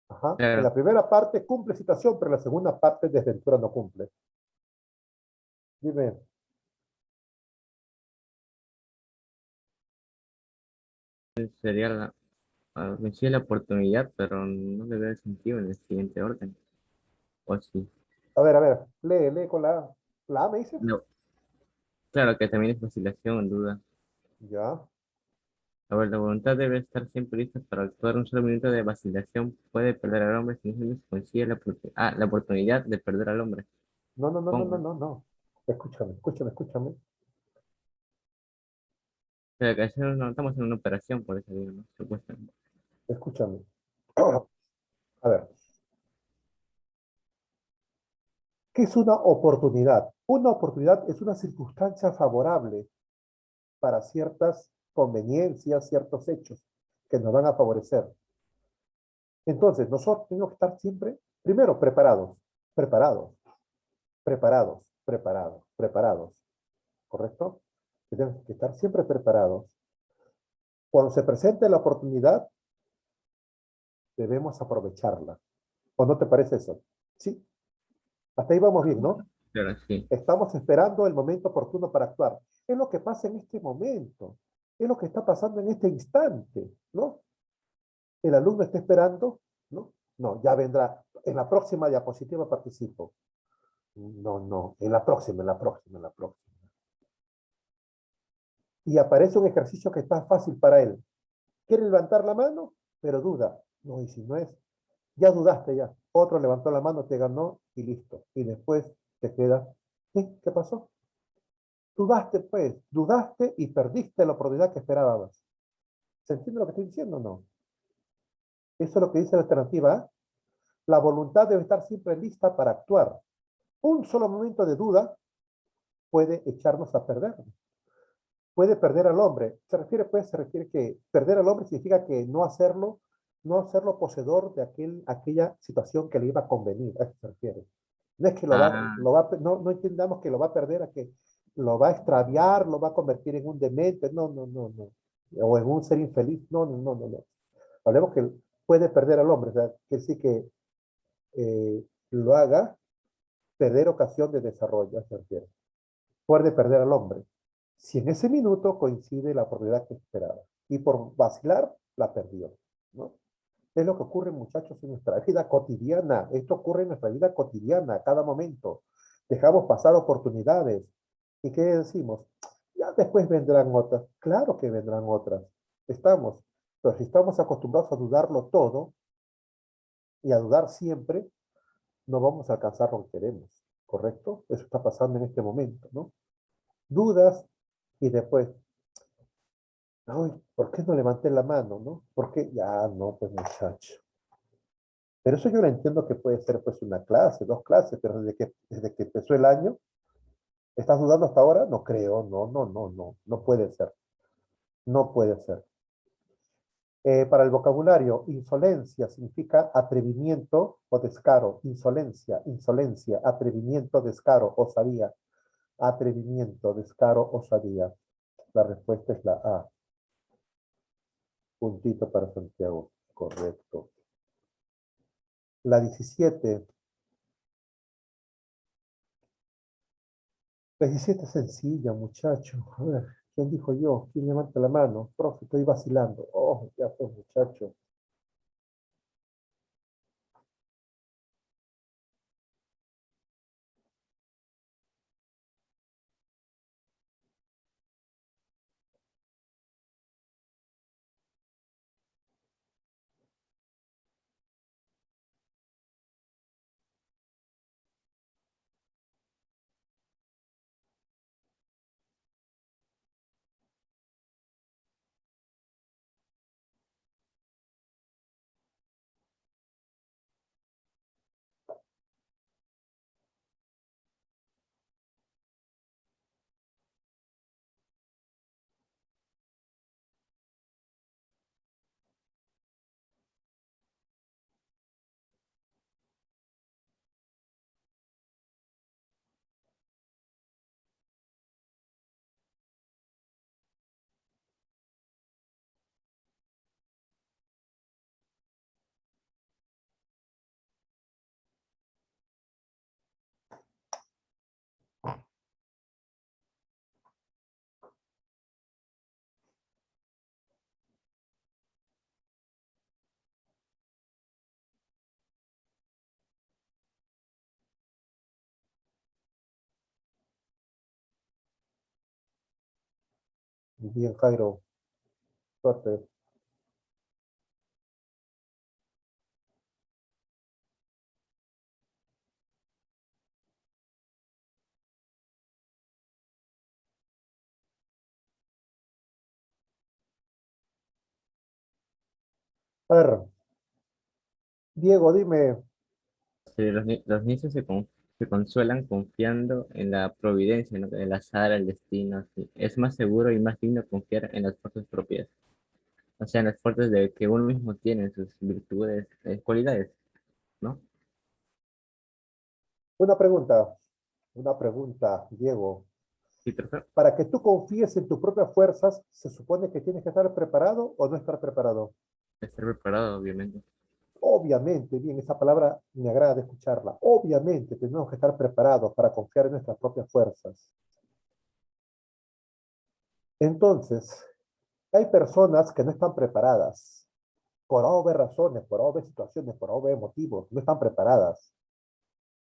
Ajá. En Claro, la primera parte cumple excitación, pero en la segunda parte desventura no cumple. Dime. sería coincide la oportunidad, pero no le veo sentido en el siguiente orden. ¿O sí? A ver, lee con la A, ¿me dices? No, claro que también es vacilación en duda. Ya. A ver, la voluntad debe estar siempre lista para actuar. Un solo minuto de vacilación puede perder al hombre si no se consigue la oportunidad de perder al hombre. No, no, no, no, no, Pongo. no, no. Escúchame, escúchame, escúchame. Pero que no estamos en una operación, por eso digo, ¿no? Supuestamente. Escúchame. A ver. ¿Qué es una oportunidad? Una oportunidad es una circunstancia favorable para ciertas conveniencias, ciertos hechos que nos van a favorecer. Entonces, nosotros tenemos que estar siempre, primero, preparados, preparados, preparados, preparados, preparados, ¿correcto? Tenemos que estar siempre preparados. Cuando se presente la oportunidad, debemos aprovecharla. ¿O no te parece eso? Sí, hasta ahí vamos bien, ¿no? Claro, sí. Estamos esperando el momento oportuno para actuar. Es lo que pasa en este momento, es lo que está pasando en este instante, ¿no? El alumno está esperando, ¿no? No, ya vendrá. En la próxima diapositiva participo. No, no, en la próxima, en la próxima, en la próxima. Y aparece un ejercicio que está fácil para él. Quiere levantar la mano, pero duda. No, y si no es, ya dudaste ya. Otro levantó la mano, te ganó y listo. Y después te queda, ¿sí? ¿Qué pasó? Dudaste, pues, dudaste y perdiste la oportunidad que esperabas. ¿Se entiende lo que estoy diciendo o no? Eso es lo que dice la alternativa A. La voluntad debe estar siempre lista para actuar. Un solo momento de duda puede echarnos a perder. Puede perder al hombre. Se refiere que perder al hombre significa que no hacerlo poseedor de aquella situación que le iba a convenir. A eso se refiere. No es que Ah, no entendamos que lo va a perder a que lo va a extraviar, lo va a convertir en un demente, no, no, no, no. O en un ser infeliz, no, no, no, no, no. Hablemos que puede perder al hombre, o sea, que sí que lo haga perder ocasión de desarrollo, se refiere. Puede perder al hombre. Si en ese minuto coincide la oportunidad que esperaba. Y por vacilar, la perdió, ¿no? Es lo que ocurre, muchachos, en nuestra vida cotidiana. Esto ocurre en nuestra vida cotidiana, a cada momento. Dejamos pasar oportunidades. ¿Y qué decimos? Ya después vendrán otras. Claro que vendrán otras. Estamos. Pero si estamos acostumbrados a dudarlo todo y a dudar siempre, no vamos a alcanzar lo que queremos. ¿Correcto? Eso está pasando en este momento, ¿no? Dudas y después, ay, ¿por qué no levanté la mano, no? ¿Por qué? Ya, no, pues muchacho. Pero eso yo lo entiendo que puede ser pues una clase, dos clases, pero desde que empezó el año, ¿estás dudando hasta ahora? No creo, no, no, no, no, no puede ser, no puede ser. Para el vocabulario, insolencia significa atrevimiento o descaro, insolencia, insolencia, atrevimiento, descaro, osadía, atrevimiento, descaro, osadía. La respuesta es la A. Puntito para Santiago, correcto. La 17. La 17 es sencilla, muchacho. A ver, ¿quién dijo yo? ¿Quién levanta la mano? Profe, estoy vacilando. Oh, ya pues, muchacho. Bien, Jairo. Suerte. A ver, Diego, dime. Sí, los niños se consuelan confiando en la providencia, ¿no? El azar, el destino. Sí. Es más seguro y más digno confiar en las fuerzas propias. O sea, en las fuerzas de que uno mismo tiene, sus virtudes, cualidades, ¿no? Una pregunta, Diego. Sí, perfecto. Para que tú confíes en tus propias fuerzas, ¿se supone que tienes que estar preparado o no estar preparado? Estar preparado, obviamente. Obviamente, bien, esa palabra me agrada escucharla. Obviamente tenemos que estar preparados para confiar en nuestras propias fuerzas. Entonces, hay personas que no están preparadas por obvias razones, por obvias situaciones, por obvios motivos, no están preparadas.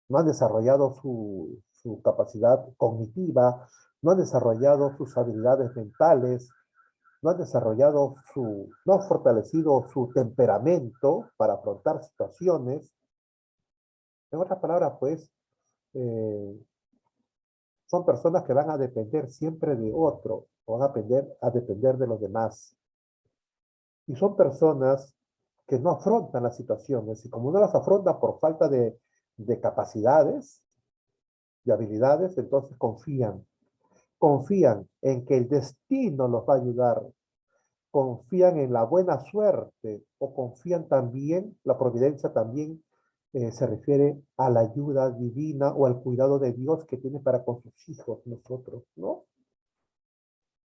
No han desarrollado su capacidad cognitiva, no han desarrollado sus habilidades mentales, no han fortalecido su temperamento para afrontar situaciones. En otras palabras, pues, eh, son personas que van a depender siempre de otro, o van a depender de los demás. Y son personas que no afrontan las situaciones, y como no las afrontan por falta de capacidades, de habilidades, entonces confían en que el destino los va a ayudar, confían en la buena suerte o confían también, la providencia también se refiere a la ayuda divina o al cuidado de Dios que tiene para con sus hijos, nosotros, ¿no?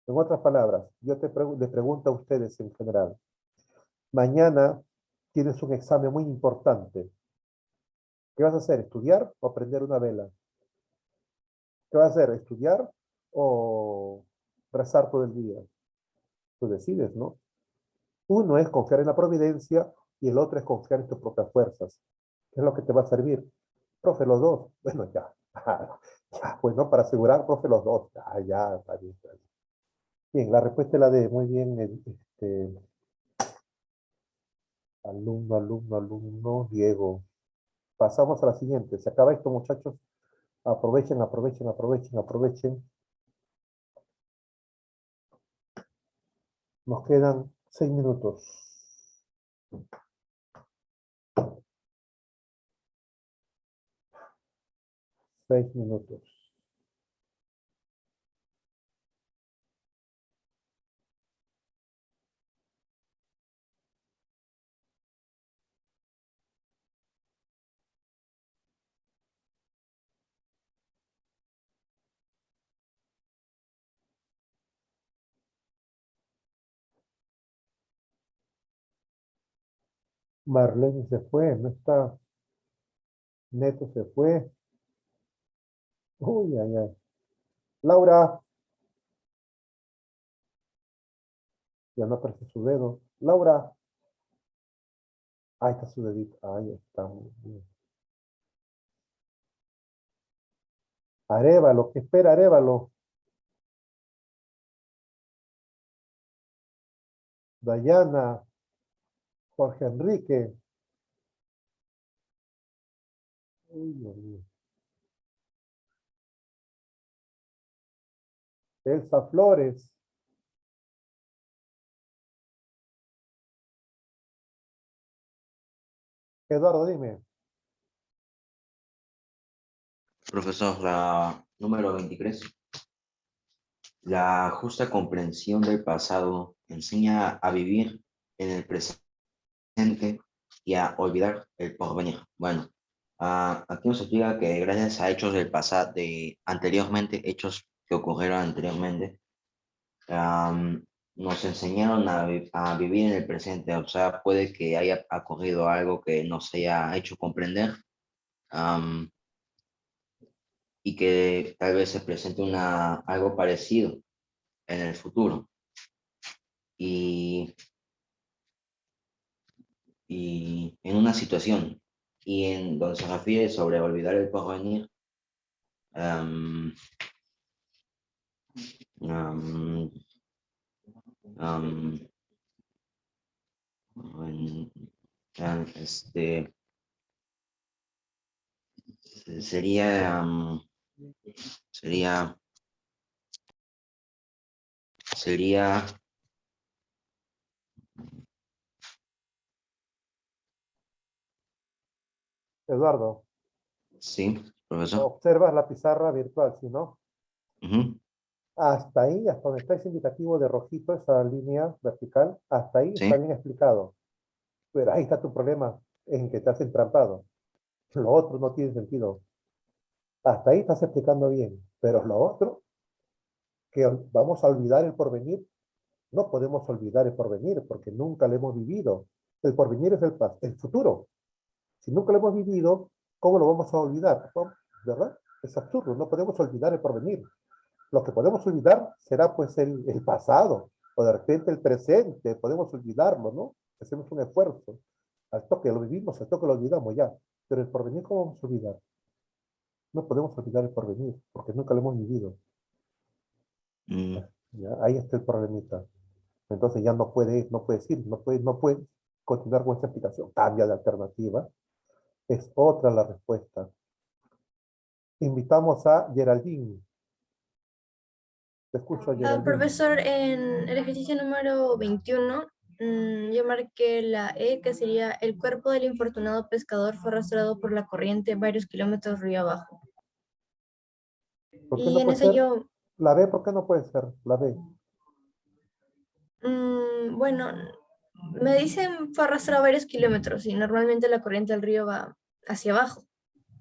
En otras palabras, yo le pregunto a ustedes en general, mañana tienes un examen muy importante. ¿Qué vas a hacer? ¿Estudiar o prender una vela? ¿Qué vas a hacer? ¿Estudiar o rezar todo el día? Tú decides, ¿no? Uno es confiar en la providencia y el otro es confiar en tus propias fuerzas. ¿Qué es lo que te va a servir? Profe, los dos. Bueno, ya. Ya, pues no, para asegurar, profe, los dos. Ya, está bien, está bien. Bien, la respuesta es la D. Muy bien, alumno, Diego. Pasamos a la siguiente. Se acaba esto, muchachos. Aprovechen, aprovechen, aprovechen, aprovechen. Nos quedan 6 minutos. Seis minutos. Marlene se fue, no está. Neto se fue. Uy, ay, ay. Laura, ya no aparece su dedo. Laura. Ahí está su dedito. Ahí está. Muy bien. Arévalo, ¿qué espera Arévalo? Dayana, Jorge Enrique. Uy, Dios mío. Elsa Flores. Eduardo, dime. Profesor, la número 23. La justa comprensión del pasado enseña a vivir en el presente y a olvidar el porvenir. Bueno, aquí nos explica que gracias a hechos del pasado, hechos que ocurrieron anteriormente, nos enseñaron a vivir en el presente. O sea, puede que haya ocurrido algo que nos haya hecho comprender, y que tal vez se presente algo parecido en el futuro. Y en una situación, y en donde se refiere sobre olvidar el porvenir, um, um, um, sería, sería, Eduardo, sí, profesor. observas la pizarra virtual, ¿sí, no? Ujú. Hasta ahí, hasta donde está ese indicativo de rojito, esa línea vertical, hasta ahí está Sí. bien explicado. Pero ahí está tu problema, en que te has entrampado. Lo otro no tiene sentido. Hasta ahí estás explicando bien, pero lo otro, que vamos a olvidar el porvenir, no podemos olvidar el porvenir porque nunca lo hemos vivido. El porvenir es el futuro. Si nunca lo hemos vivido, ¿cómo lo vamos a olvidar? ¿Verdad? Es absurdo, no podemos olvidar el porvenir. Lo que podemos olvidar será pues el pasado, o de repente el presente, podemos olvidarlo, ¿no? Hacemos un esfuerzo. Al toque lo vivimos, al toque lo olvidamos ya. Pero el porvenir, ¿cómo vamos a olvidar? No podemos olvidar el porvenir, porque nunca lo hemos vivido. Mm, ¿Ya? Ahí está el problemita. Entonces ya no puedes ir, no puedes continuar con esta explicación. Cambia de alternativa. Es otra la respuesta. Invitamos a Geraldine. Te escucho, Geraldine. Profesor, en el ejercicio número 21, yo marqué la E, que sería el cuerpo del infortunado pescador fue arrastrado por la corriente varios kilómetros río abajo. ¿Por qué Y no en puede ese ser? yo, La B, ¿por qué no puede ser? La B. bueno, me dicen fue arrastrado varios kilómetros y normalmente la corriente del río va hacia abajo.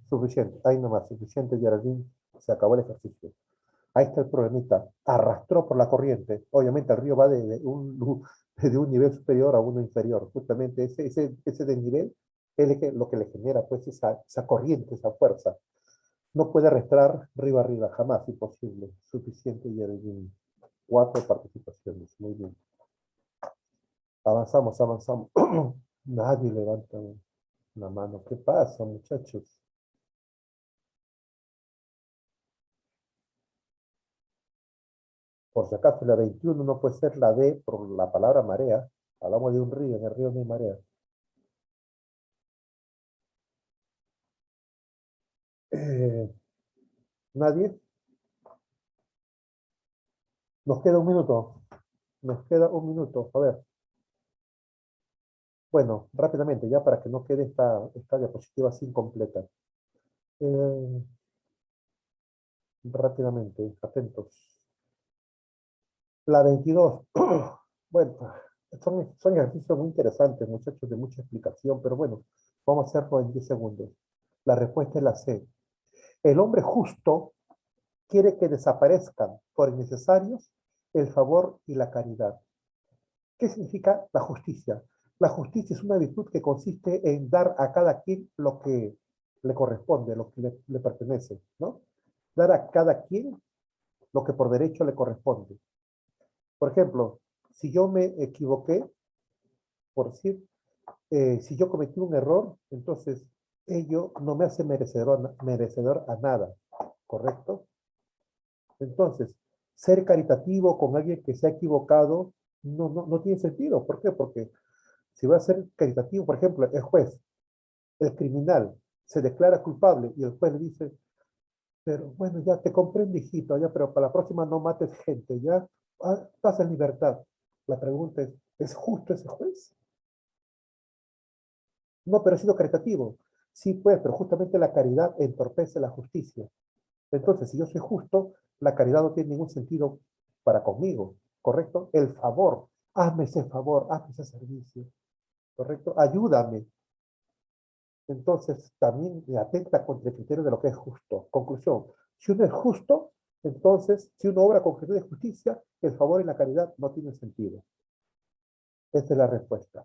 Suficiente, ahí nomás, suficiente, Geraldine. Se acabó el ejercicio. Ahí está el problemita. Arrastró por la corriente. Obviamente el río va de un nivel superior a uno inferior. Justamente ese desnivel es lo que le genera pues esa corriente, esa fuerza. No puede arrastrar río arriba, jamás, imposible. Suficiente, Geraldine. 4 participaciones. Muy bien. Avanzamos, avanzamos. Nadie levanta la mano. ¿Qué pasa, muchachos? Por si acaso, la 21 no puede ser la D por la palabra marea. Hablamos de un río, en el río no hay marea. ¿Nadie? Nos queda un minuto. Nos queda un minuto. A ver. Bueno, rápidamente, ya para que no quede esta diapositiva así incompleta. Rápidamente, atentos. La 22. Bueno, son ejercicios muy interesantes, muchachos, de mucha explicación, pero bueno, vamos a hacerlo en 10 segundos. La respuesta es la C. El hombre justo quiere que desaparezcan por innecesarios el favor y la caridad. ¿Qué significa la justicia? La justicia es una virtud que consiste en dar a cada quien lo que le corresponde, lo que le pertenece, ¿no? Dar a cada quien lo que por derecho le corresponde. Por ejemplo, si yo me equivoqué, por decir, si yo cometí un error, entonces ello no me hace merecedor a nada, ¿correcto? Entonces, ser caritativo con alguien que se ha equivocado no tiene sentido. ¿Por qué? Porque si va a ser caritativo, por ejemplo, el juez, el criminal, se declara culpable y el juez le dice, pero bueno, ya te comprendo, hijito, ya, pero para la próxima no mates gente, ya, estás en libertad. La pregunta ¿es justo ese juez? No, pero ha sido caritativo. Sí, pues, pero justamente la caridad entorpece la justicia. Entonces, si yo soy justo, la caridad no tiene ningún sentido para conmigo, ¿correcto? El favor, hazme ese favor, hazme ese servicio, ¿correcto? Ayúdame. Entonces, también atenta contra el criterio de lo que es justo. Conclusión, si uno es justo, entonces, si uno obra con criterio de justicia, el favor y la caridad no tienen sentido. Esta es la respuesta.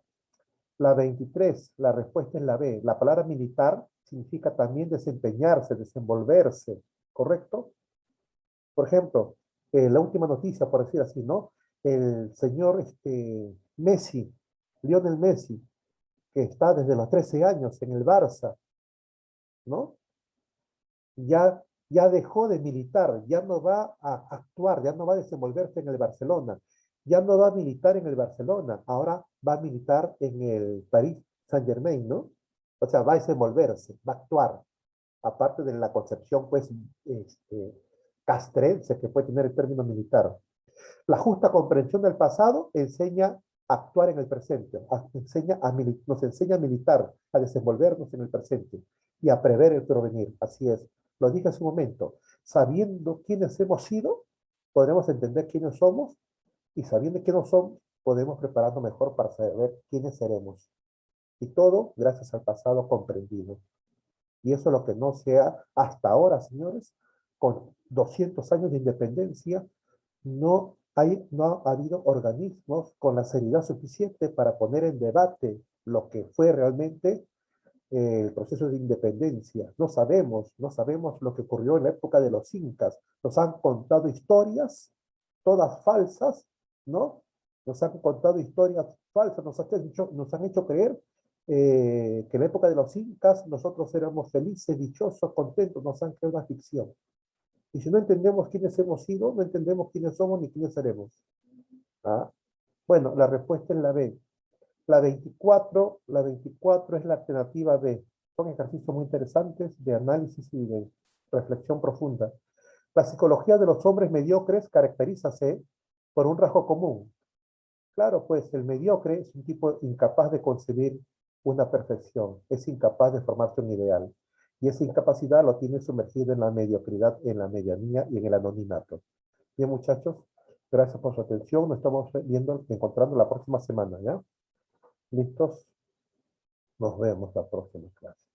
La 23, la respuesta es la B. La palabra militar significa también desempeñarse, desenvolverse, ¿correcto? Por ejemplo, la última noticia, por decir así, ¿no? El señor Messi, Lionel Messi, que está desde los 13 años en el Barça, ¿no? Ya dejó de militar, ya no va a actuar, ya no va a desenvolverse en el Barcelona, ya no va a militar en el Barcelona, ahora va a militar en el Paris Saint-Germain, ¿no? O sea, va a desenvolverse, va a actuar, aparte de la concepción, pues, castrense que puede tener el término militar. La justa comprensión del pasado enseña a actuar en el presente, nos enseña a militar, a desenvolvernos en el presente y a prever el porvenir. Así es. Lo dije hace un momento. Sabiendo quiénes hemos sido, podremos entender quiénes somos y sabiendo quiénes somos, podemos prepararnos mejor para saber quiénes seremos. Y todo gracias al pasado comprendido. Y eso es lo que no se ha, hasta ahora, señores, con 200 años de independencia, no ha habido organismos con la seriedad suficiente para poner en debate lo que fue realmente el proceso de independencia. No sabemos lo que ocurrió en la época de los incas. Nos han contado historias, todas falsas, ¿no? Nos han contado historias falsas, nos han hecho creer que en la época de los incas nosotros éramos felices, dichosos, contentos, nos han creado una ficción. Y si no entendemos quiénes hemos sido, no entendemos quiénes somos ni quiénes seremos. ¿Ah? Bueno, la respuesta es la B. La 24 es la alternativa B. Son ejercicios muy interesantes de análisis y de reflexión profunda. La psicología de los hombres mediocres caracterízase por un rasgo común. Claro, pues el mediocre es un tipo incapaz de concebir una perfección, es incapaz de formarse un ideal. Y esa incapacidad lo tiene sumergido en la mediocridad, en la medianía y en el anonimato. Bien, muchachos, gracias por su atención. Nos estamos encontrando la próxima semana, ¿ya? ¿Listos? Nos vemos la próxima clase.